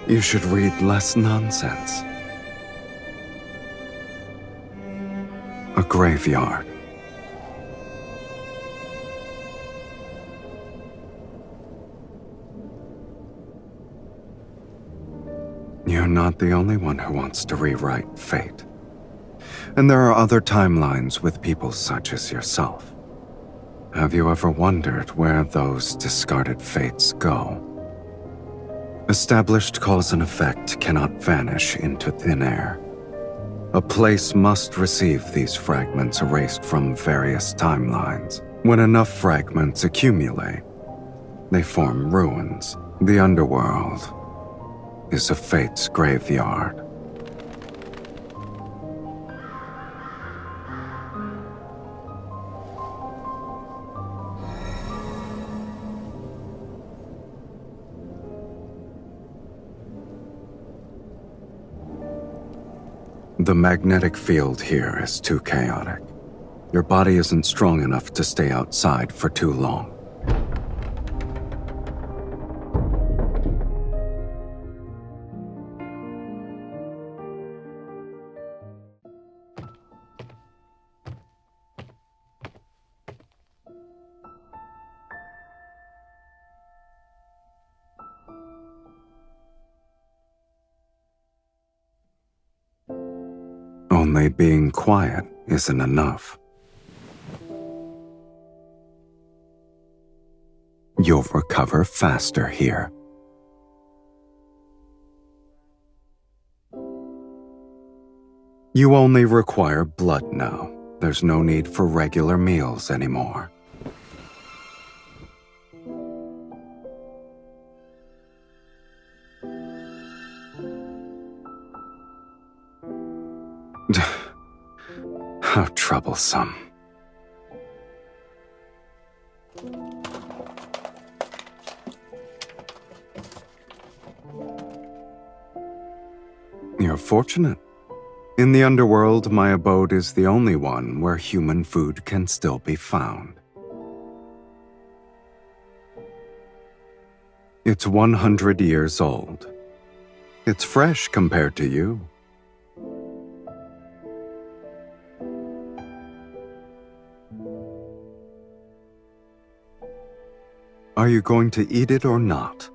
You should read less nonsense. A graveyard. You're not the only one who wants to rewrite fate. And there are other timelines with people such as yourself. Have you ever wondered where those discarded fates go? Established cause and effect cannot vanish into thin air. A place must receive these fragments erased from various timelines. When enough fragments accumulate, they form ruins. The underworld is a fate's graveyard. The magnetic field here is too chaotic. Your body isn't strong enough to stay outside for too long. Only being quiet isn't enough. You'll recover faster here. You only require blood now. There's no need for regular meals anymore. How troublesome. You're fortunate. In the underworld, my abode is the only one where human food can still be found. It's 100 years old. It's fresh compared to you. Are you going to eat it or not?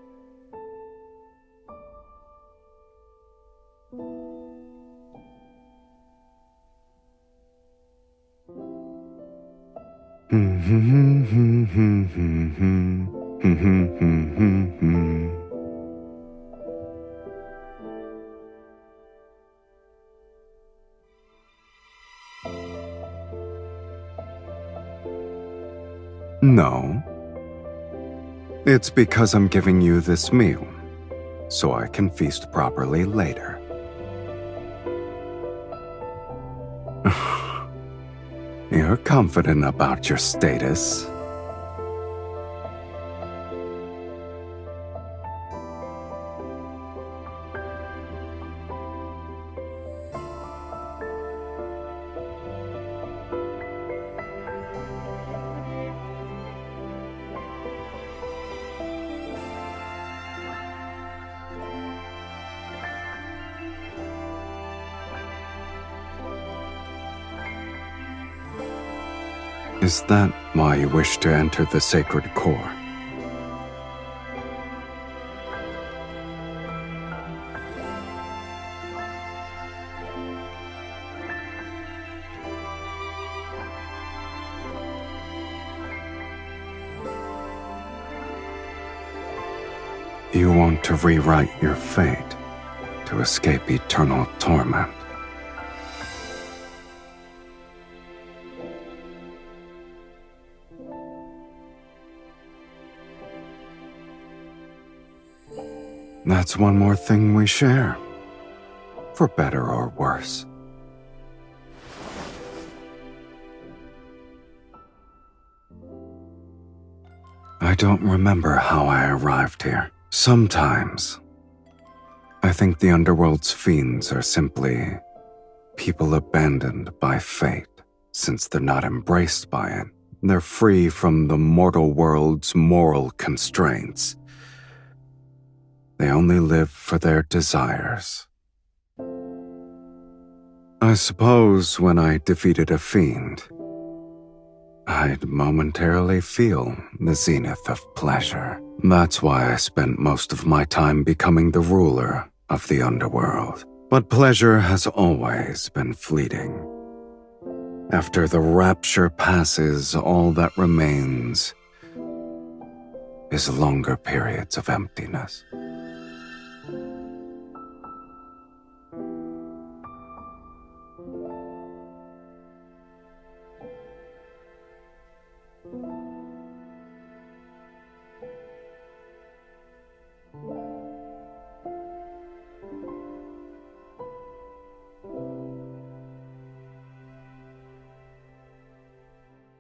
No. It's because I'm giving you this meal, so I can feast properly later. You're confident about your status. Is that why you wish to enter the sacred core? You want to rewrite your fate to escape eternal torment. That's one more thing we share, for better or worse. I don't remember how I arrived here. Sometimes, I think the underworld's fiends are simply people abandoned by fate. Since they're not embraced by it, they're free from the mortal world's moral constraints. They only live for their desires. I suppose when I defeated a fiend, I'd momentarily feel the zenith of pleasure. That's why I spent most of my time becoming the ruler of the underworld. But pleasure has always been fleeting. After the rapture passes, all that remains is longer periods of emptiness.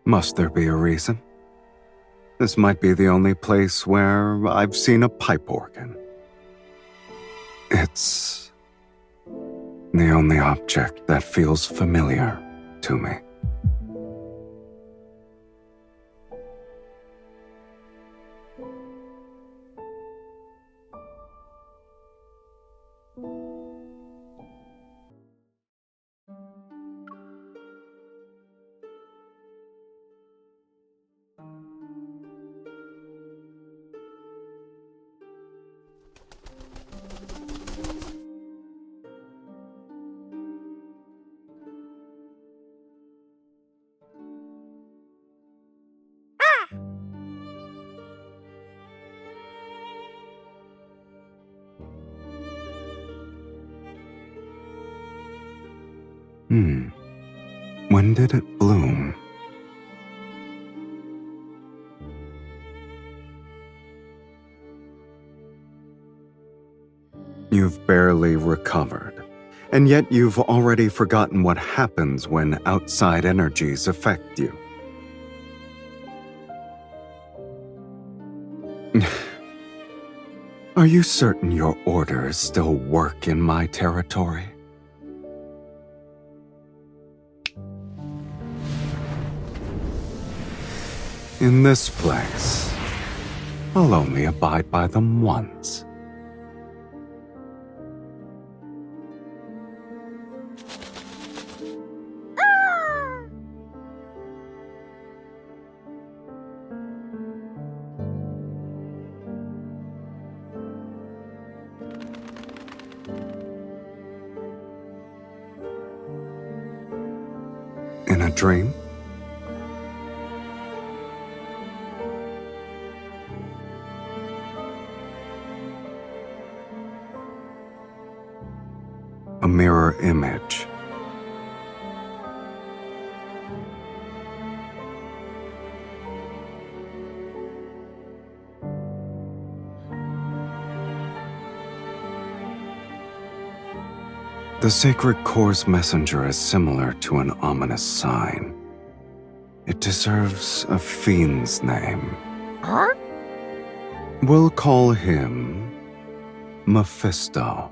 Must there be a reason? This might be the only place where I've seen a pipe organ. It's the only object that feels familiar to me. When did it bloom? You've barely recovered, and yet you've already forgotten what happens when outside energies affect you. Are you certain your orders still work in my territory? In this place, I'll only abide by them once. In a dream? A mirror image. The sacred core's messenger is similar to an ominous sign. It deserves a fiend's name. We'll call him Mephisto.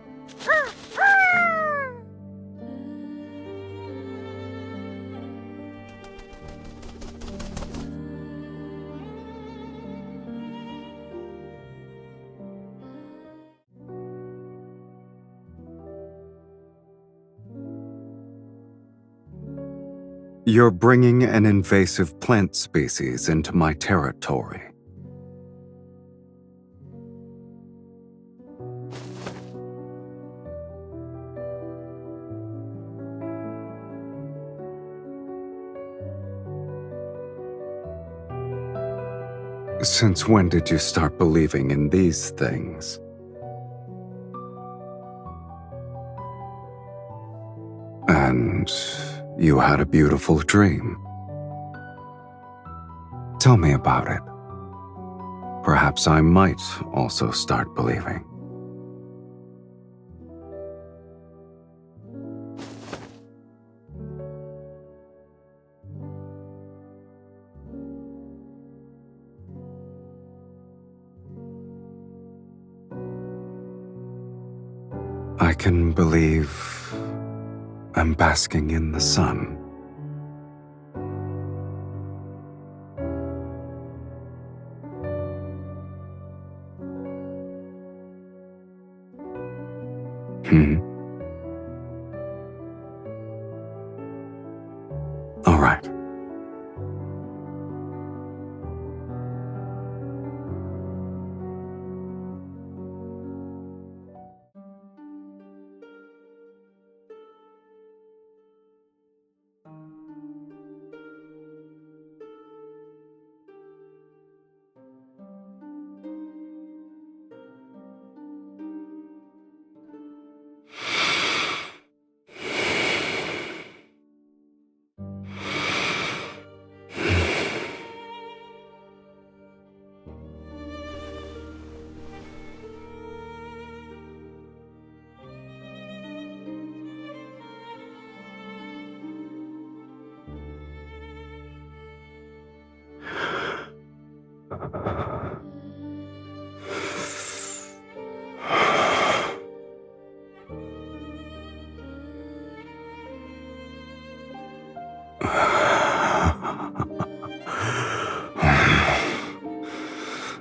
You're bringing an invasive plant species into my territory. Since when did you start believing in these things? And you had a beautiful dream. Tell me about it. Perhaps I might also start believing. I can believe I'm basking in the sun. All right.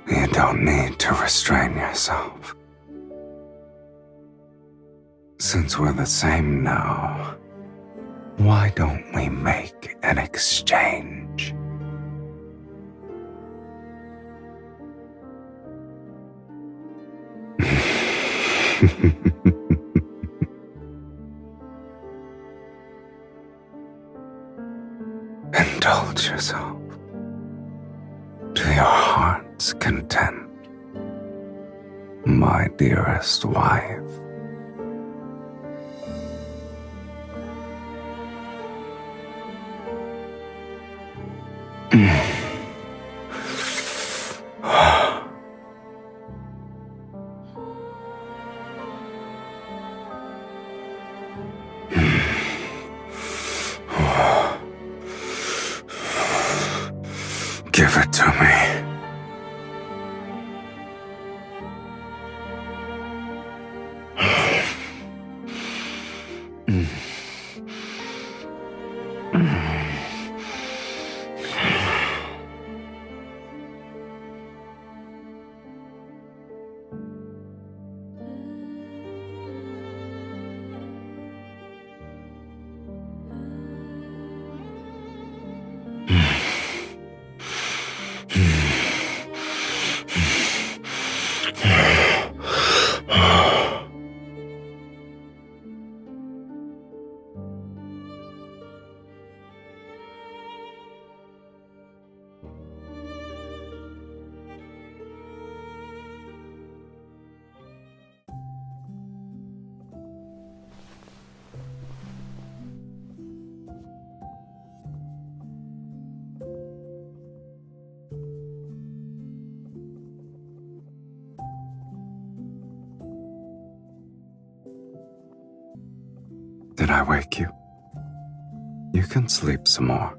You don't need to restrain yourself. Since we're the same now, why don't we make an exchange? Indulge yourself to your heart's content, my dearest wife. Give it to me. Did I wake you? You can sleep some more.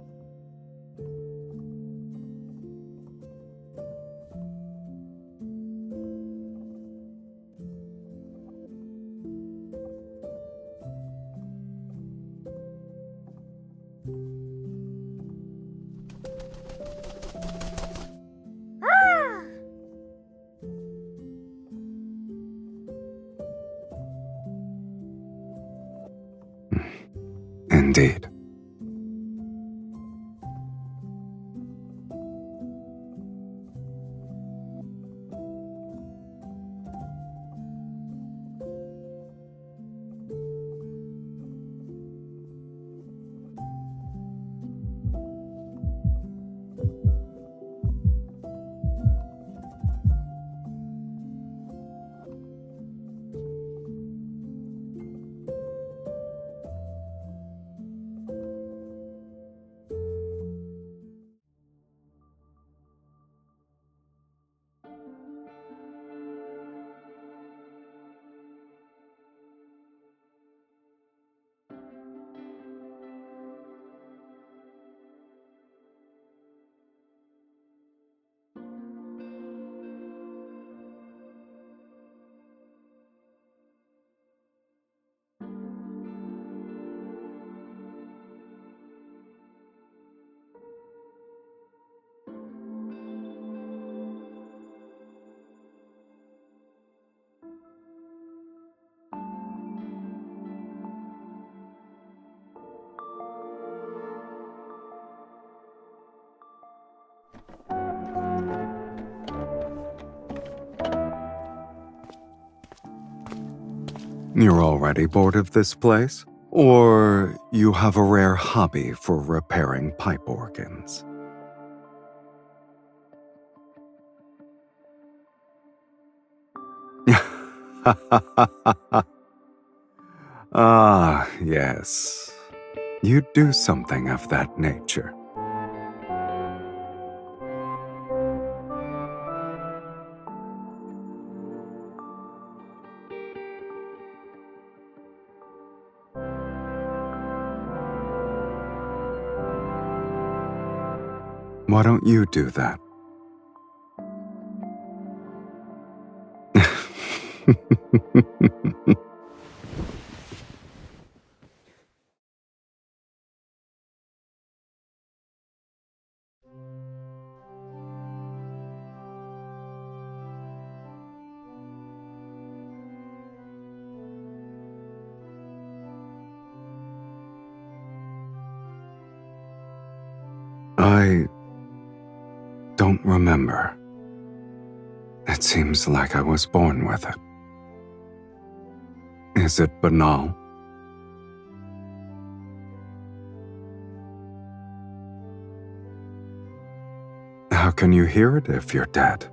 Indeed. You're already bored of this place? Or you have a rare hobby for repairing pipe organs? Ah, yes. You do something of that nature. Why don't you do that? I don't remember. It seems like I was born with it. Is it banal? How can you hear it if you're dead?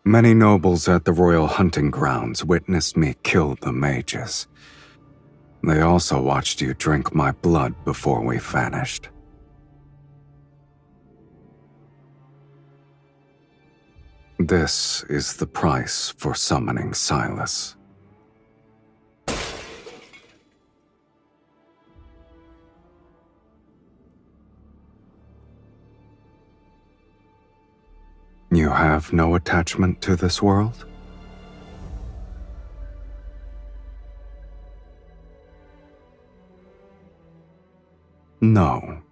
Many nobles at the royal hunting grounds witnessed me kill the mages. They also watched you drink my blood before we vanished. This is the price for summoning Sylus. You have no attachment to this world? No.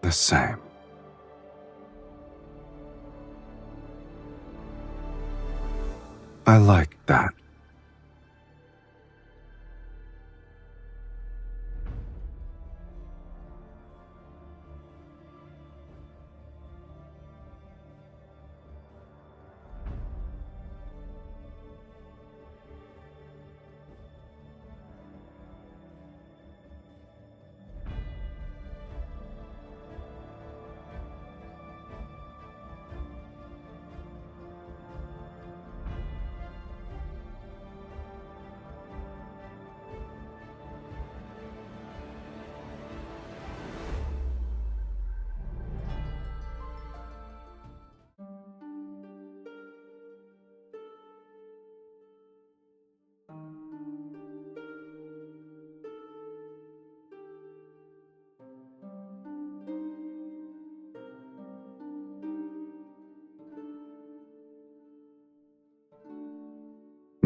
The same. I like that.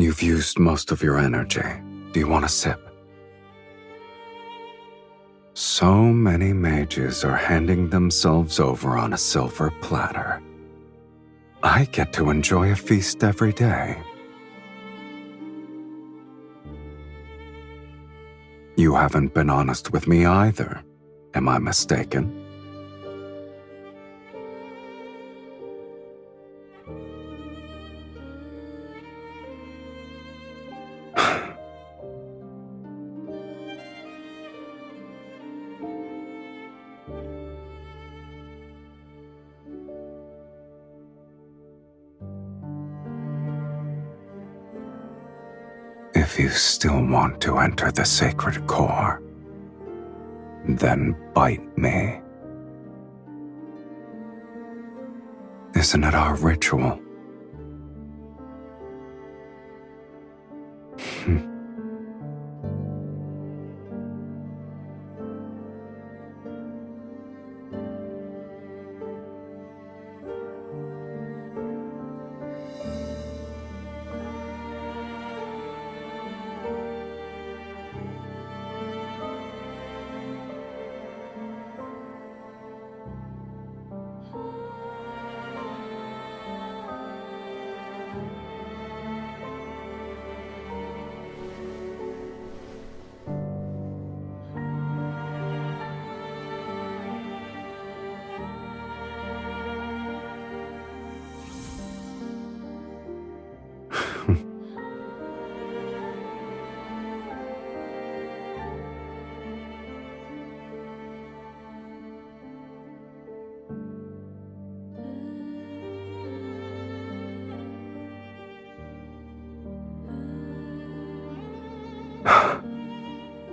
You've used most of your energy. Do you want a sip? So many mages are handing themselves over on a silver platter. I get to enjoy a feast every day. You haven't been honest with me either. Am I mistaken? If you still want to enter the sacred core, then bite me. Isn't it our ritual?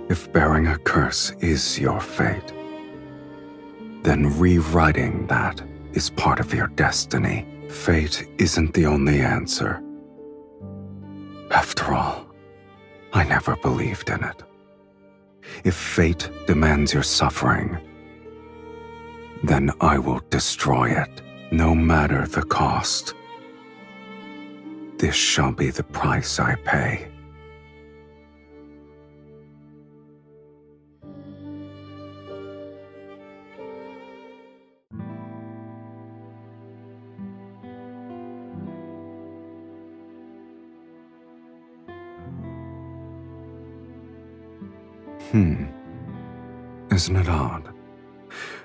If bearing a curse is your fate, then rewriting that is part of your destiny. Fate isn't the only answer. After all, I never believed in it. If fate demands your suffering, then I will destroy it, no matter the cost. This shall be the price I pay. Isn't it odd?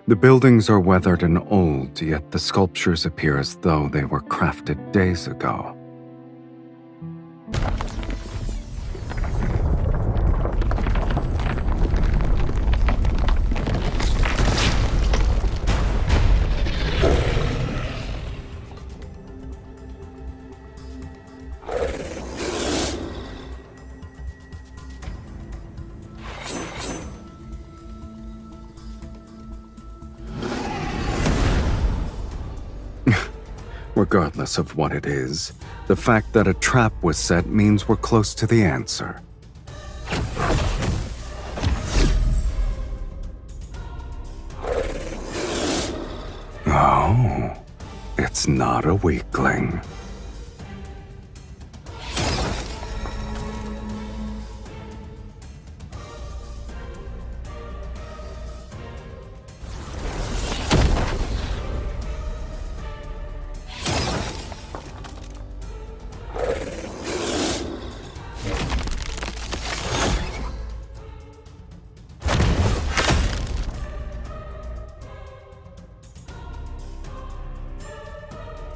The buildings are weathered and old, yet the sculptures appear as though they were crafted days ago. Regardless of what it is, the fact that a trap was set means we're close to the answer. Oh, it's not a weakling.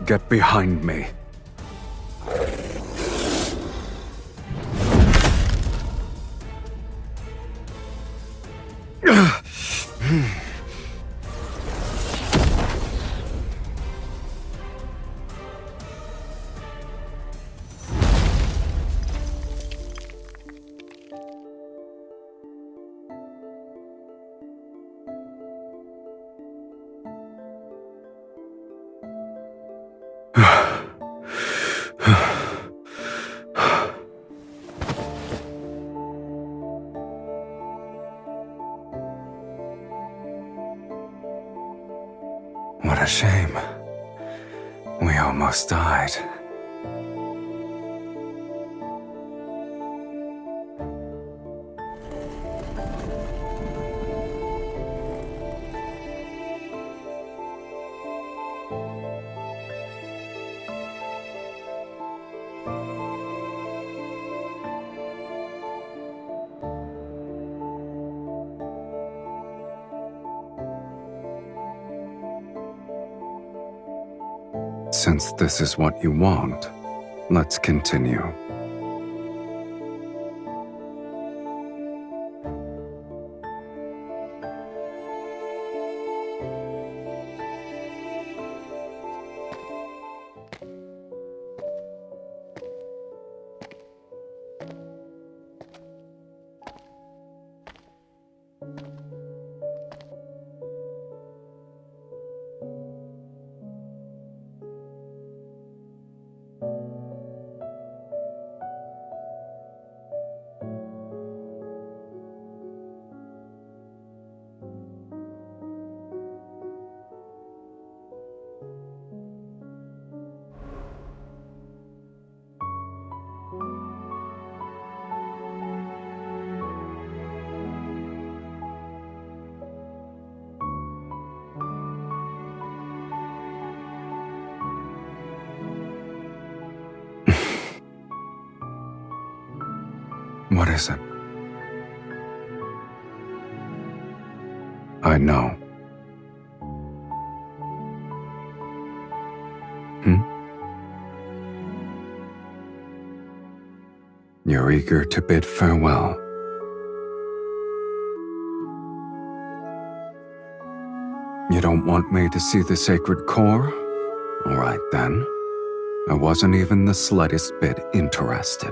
Get behind me. What a shame. We almost died. Since this is what you want, let's continue. What is it? I know. You're eager to bid farewell. You don't want me to see the sacred core? All right then. I wasn't even the slightest bit interested.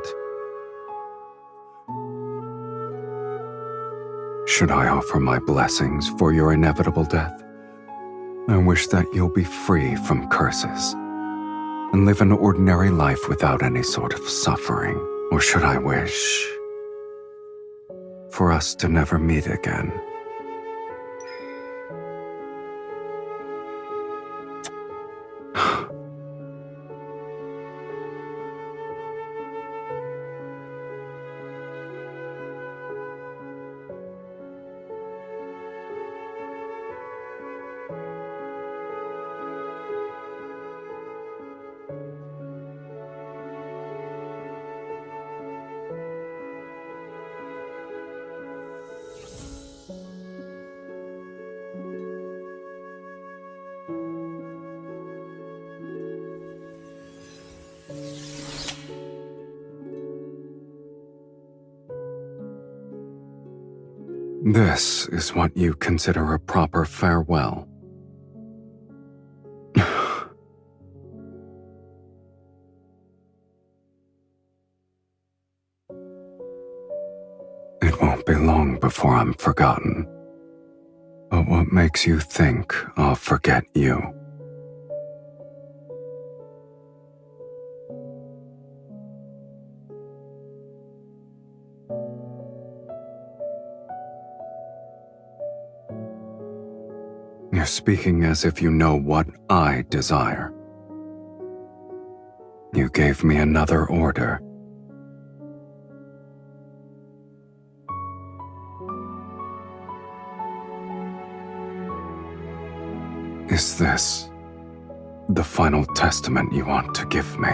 Should I offer my blessings for your inevitable death? I wish that you'll be free from curses and live an ordinary life without any sort of suffering. Or should I wish for us to never meet again? This is what you consider a proper farewell. It won't be long before I'm forgotten. But what makes you think I'll forget you? You're speaking as if you know what I desire. You gave me another order. Is this the final testament you want to give me?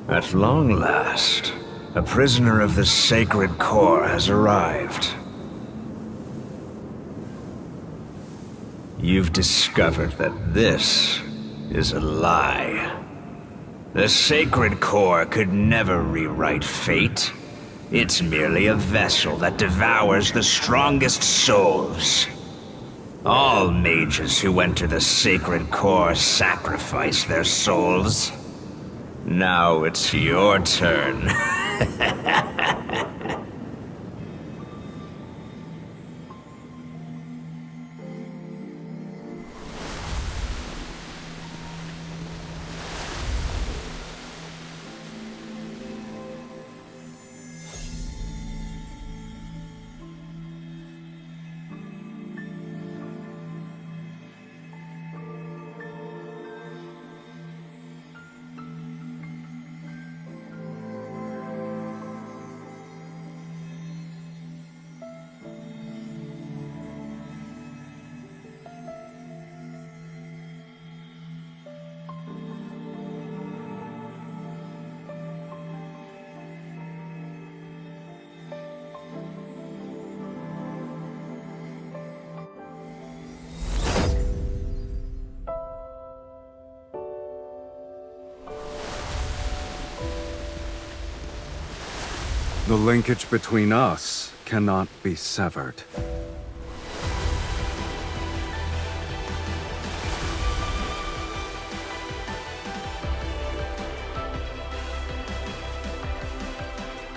At long last, a prisoner of the Sacred Core has arrived. You've discovered that this is a lie. The Sacred Core could never rewrite fate. It's merely a vessel that devours the strongest souls. All mages who enter the Sacred Core sacrifice their souls. Now it's your turn. The linkage between us cannot be severed.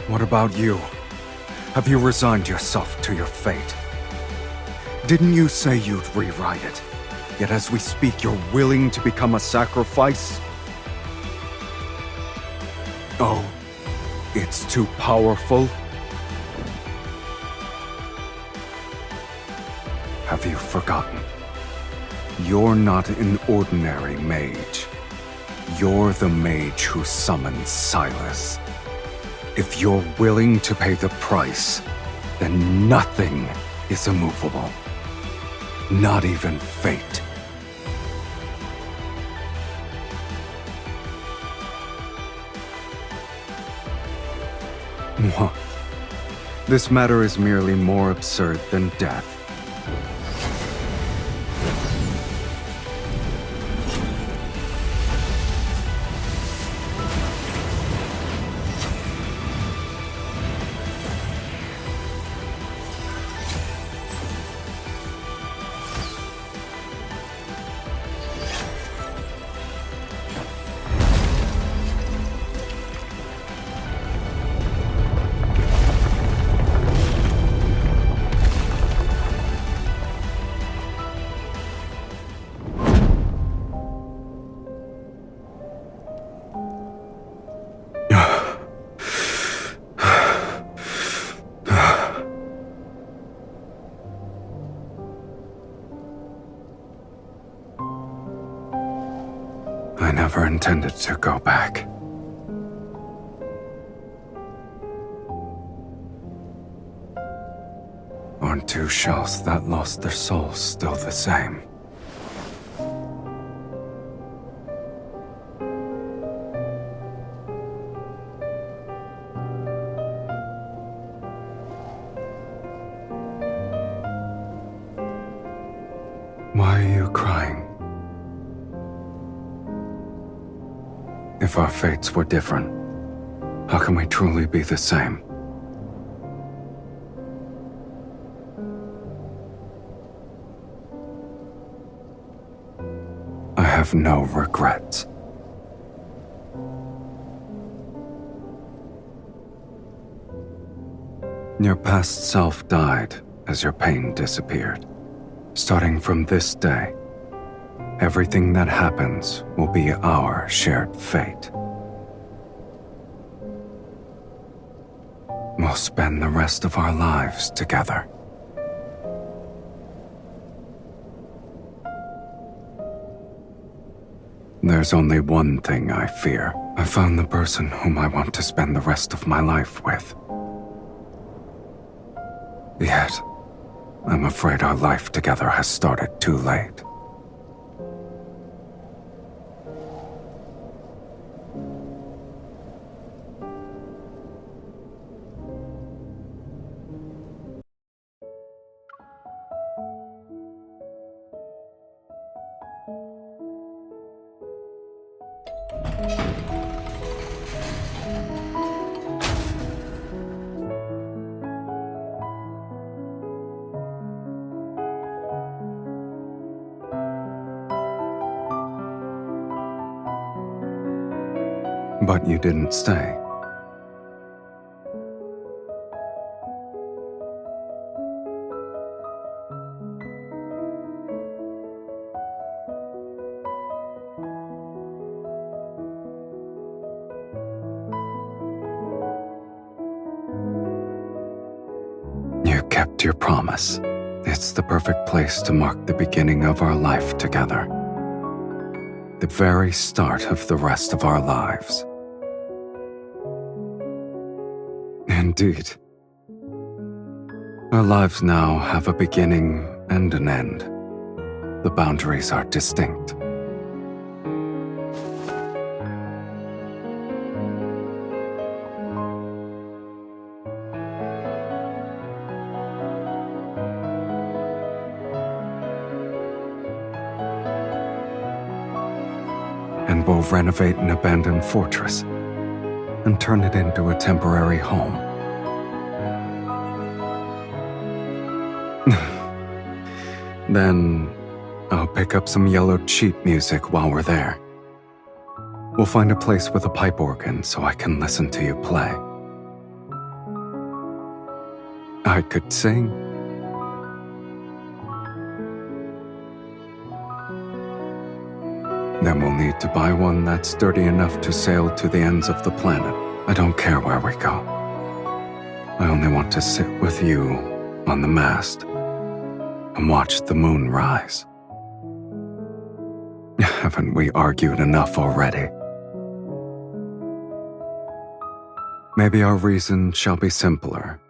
What about you? Have you resigned yourself to your fate? Didn't you say you'd rewrite it? Yet as we speak, you're willing to become a sacrifice? Oh, it's too powerful? Have you forgotten? You're not an ordinary mage. You're the mage who summoned Sylus. If you're willing to pay the price, then nothing is immovable. Not even fate. What? This matter is merely more absurd than death. never intended to go back. Aren't two shells that lost their souls still the same? Why are you crying? If our fates were different, how can we truly be the same? I have no regrets. Your past self died as your pain disappeared. Starting from this day, everything that happens will be our shared fate. We'll spend the rest of our lives together. There's only one thing I fear. I found the person whom I want to spend the rest of my life with. Yet, I'm afraid our life together has started too late. But you didn't stay. You kept your promise. It's the perfect place to mark the beginning of our life together. The very start of the rest of our lives. Indeed. Our lives now have a beginning and an end. The boundaries are distinct. And we'll renovate an abandoned fortress and turn it into a temporary home. Then, I'll pick up some yellowed sheet music while we're there. We'll find a place with a pipe organ so I can listen to you play. I could sing. Then we'll need to buy one that's sturdy enough to sail to the ends of the planet. I don't care where we go. I only want to sit with you on the mast and watch the moon rise. Haven't we argued enough already? Maybe our reason shall be simpler.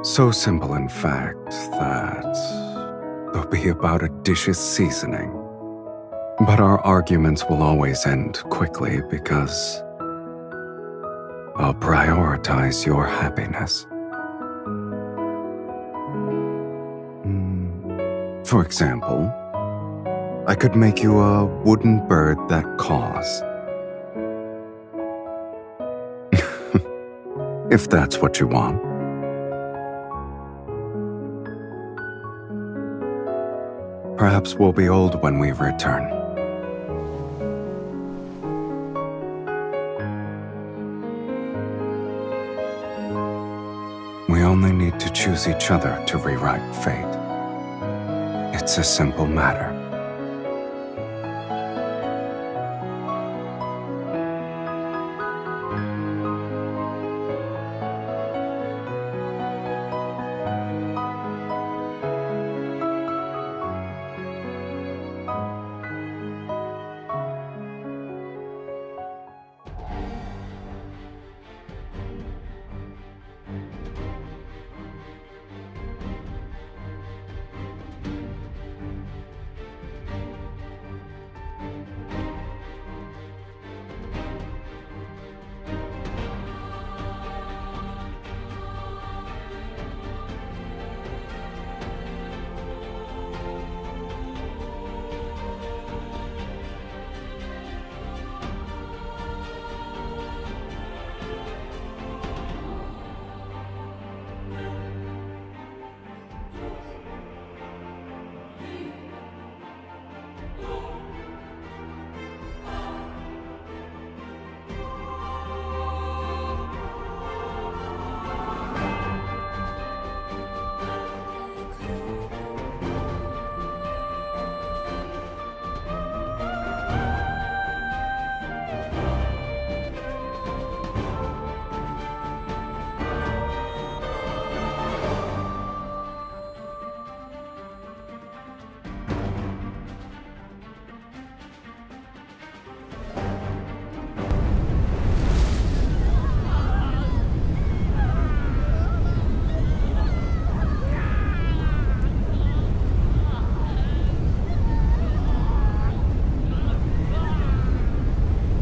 So simple, in fact, that they'll be about a dish's seasoning. But our arguments will always end quickly because I'll prioritize your happiness. For example, I could make you a wooden bird that caws. If that's what you want. Perhaps we'll be old when we return. We only need to choose each other to rewrite fate. It's a simple matter.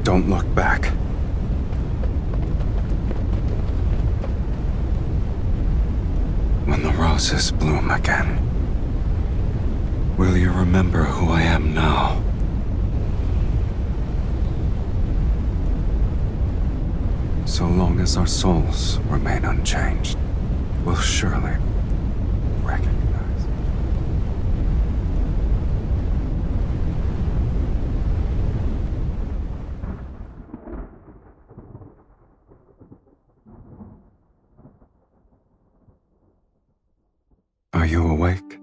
Don't look back. When the roses bloom again, will you remember who I am now? So long as our souls remain unchanged, we'll surely recognize. Are you awake?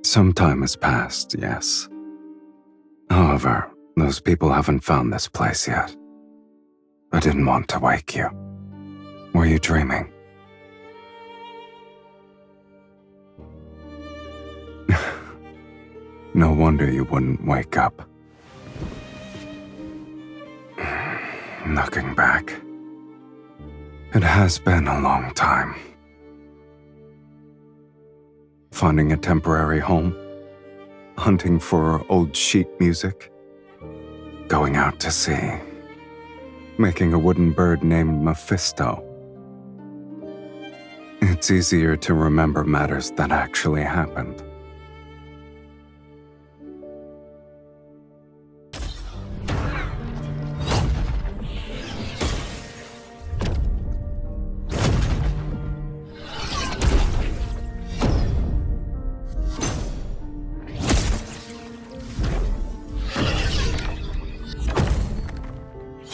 Some time has passed, yes. However, those people haven't found this place yet. I didn't want to wake you. Were you dreaming? No wonder you wouldn't wake up. Looking back, it has been a long time. Finding a temporary home, hunting for old sheet music, going out to sea, making a wooden bird named Mephisto. It's easier to remember matters that actually happened.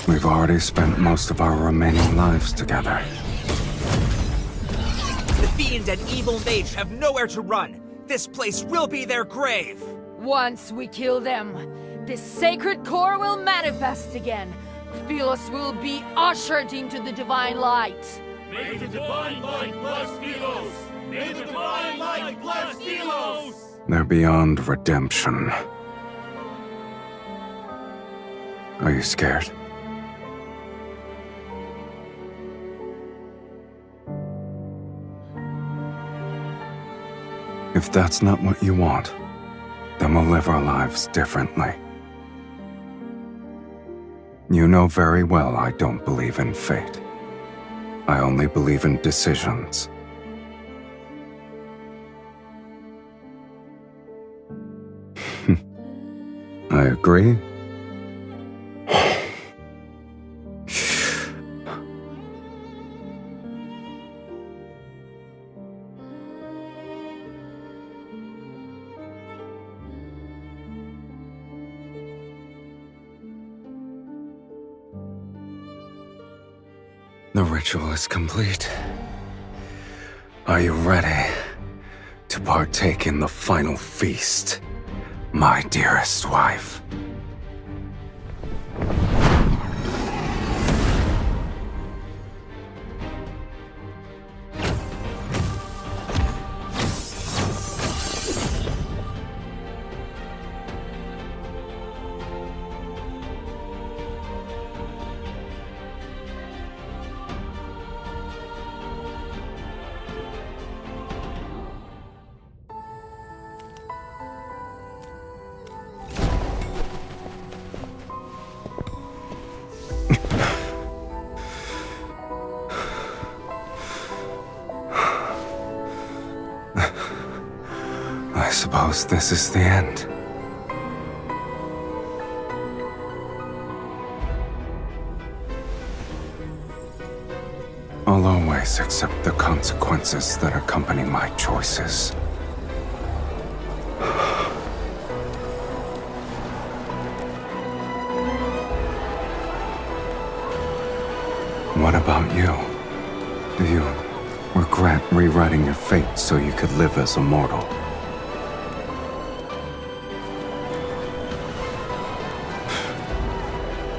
We've already spent most of our remaining lives together. The fiend and evil mage have nowhere to run. This place will be their grave. Once we kill them, this sacred core will manifest again. Sylus will be ushered into the divine light. May the divine light bless Sylus! May the divine light bless Sylus! They're beyond redemption. Are you scared? If that's not what you want, then we'll live our lives differently. You know very well I don't believe in fate. I only believe in decisions. I agree. The ritual is complete. Are you ready to partake in the final feast, my dearest wife? I suppose this is the end. I'll always accept the consequences that accompany my choices. What about you? Do you regret rewriting your fate so you could live as a mortal?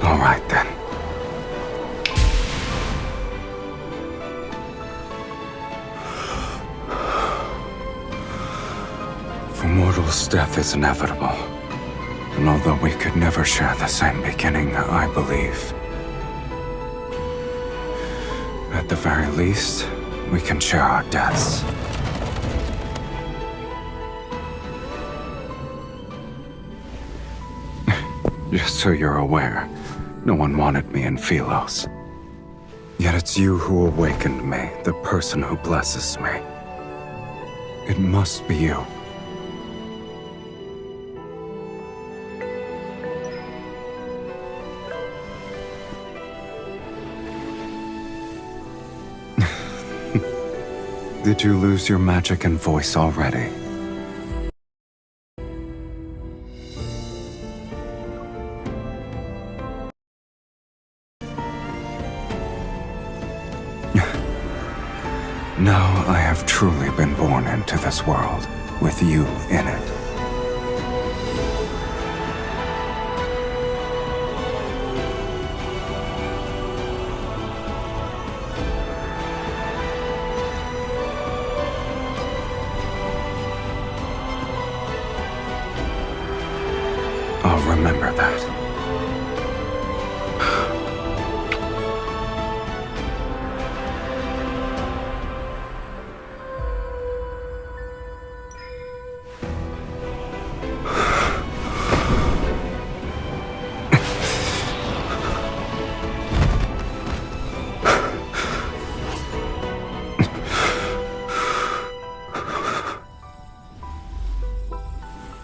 All right then. For mortals, death is inevitable. And although we could never share the same beginning, I believe At the very least, we can share our deaths. Just so you're aware, no one wanted me in Philos. Yet it's you who awakened me, the person who blesses me. It must be you. Did you lose your magic and voice already? Now I have truly been born into this world, with you in it. I'll remember that.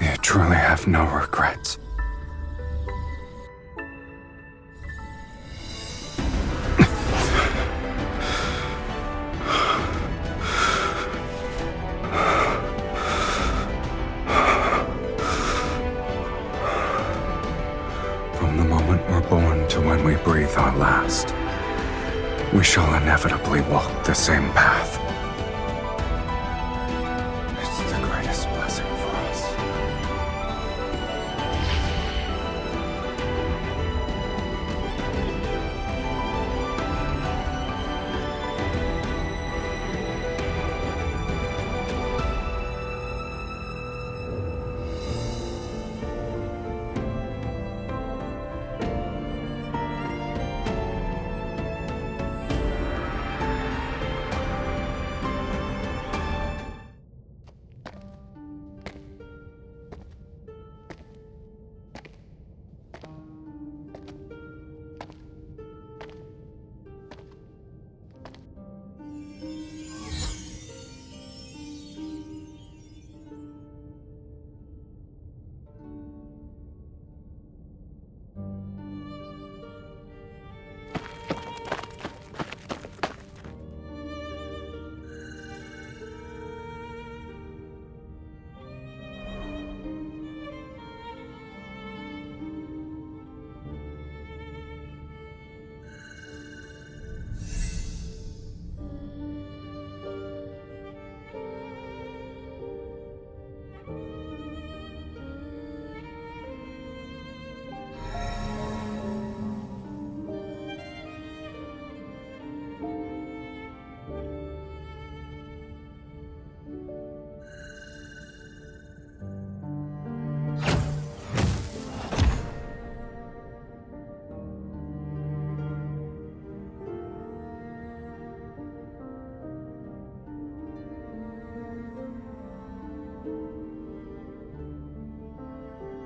You truly have no regrets. From the moment we're born to when we breathe our last, we shall inevitably walk the same path. It's the greatest blessing for us.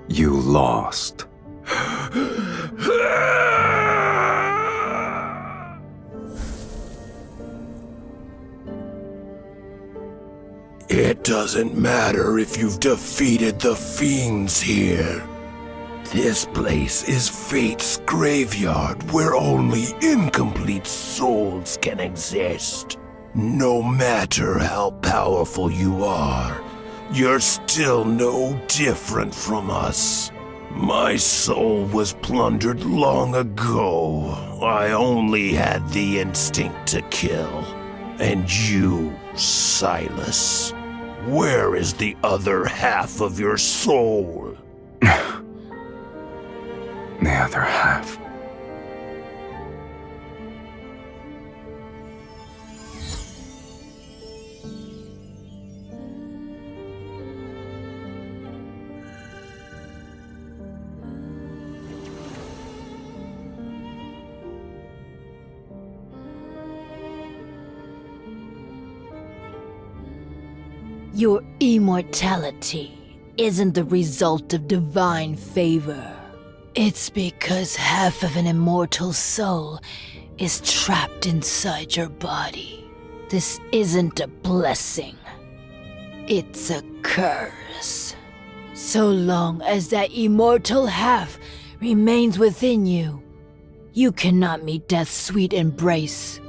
You lost. It doesn't matter if you've defeated the fiends here. This place is Fate's graveyard where only incomplete souls can exist. No matter how powerful you are, you're still no different from us. My soul was plundered long ago. I only had the instinct to kill. And you, Sylus, where is the other half of your soul? The other half. Your immortality isn't the result of divine favor. It's because half of an immortal soul is trapped inside your body. This isn't a blessing. It's a curse. So long as that immortal half remains within you, you cannot meet death's sweet embrace.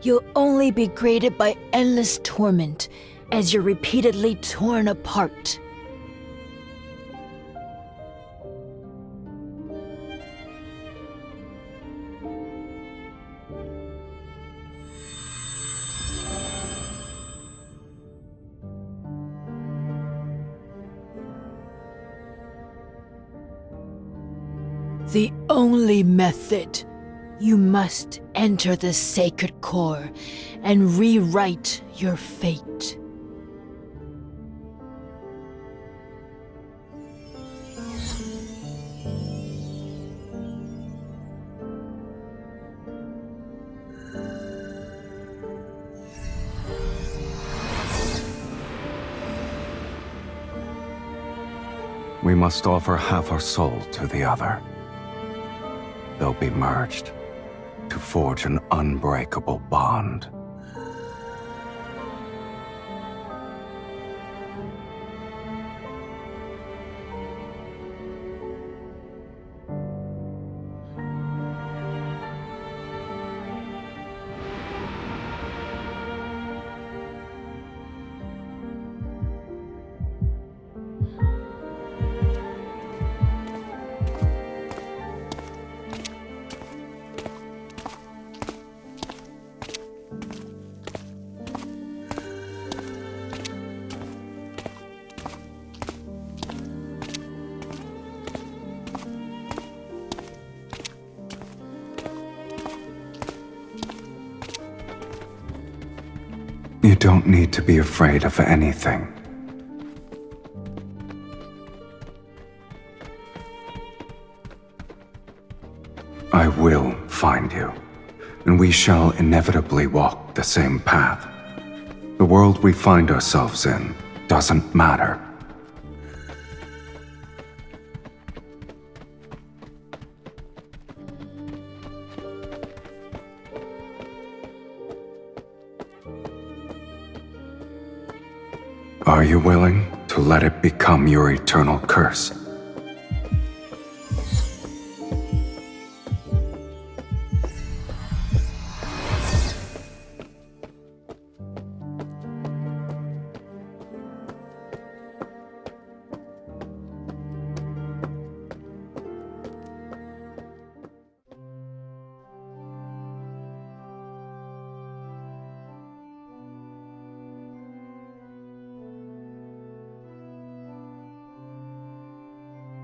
You'll only be graded by endless torment as you're repeatedly torn apart. The only method, you must enter the sacred core and rewrite your fate. We must offer half our soul to the other. They'll be merged to forge an unbreakable bond. You don't need to be afraid of anything. I will find you, and we shall inevitably walk the same path. The world we find ourselves in doesn't matter. Are you willing to let it become your eternal curse?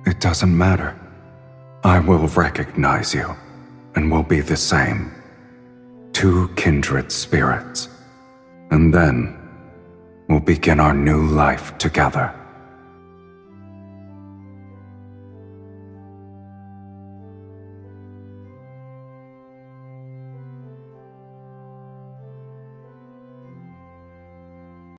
It doesn't matter. I will recognize you, and we'll be the same. Two kindred spirits. And then, we'll begin our new life together.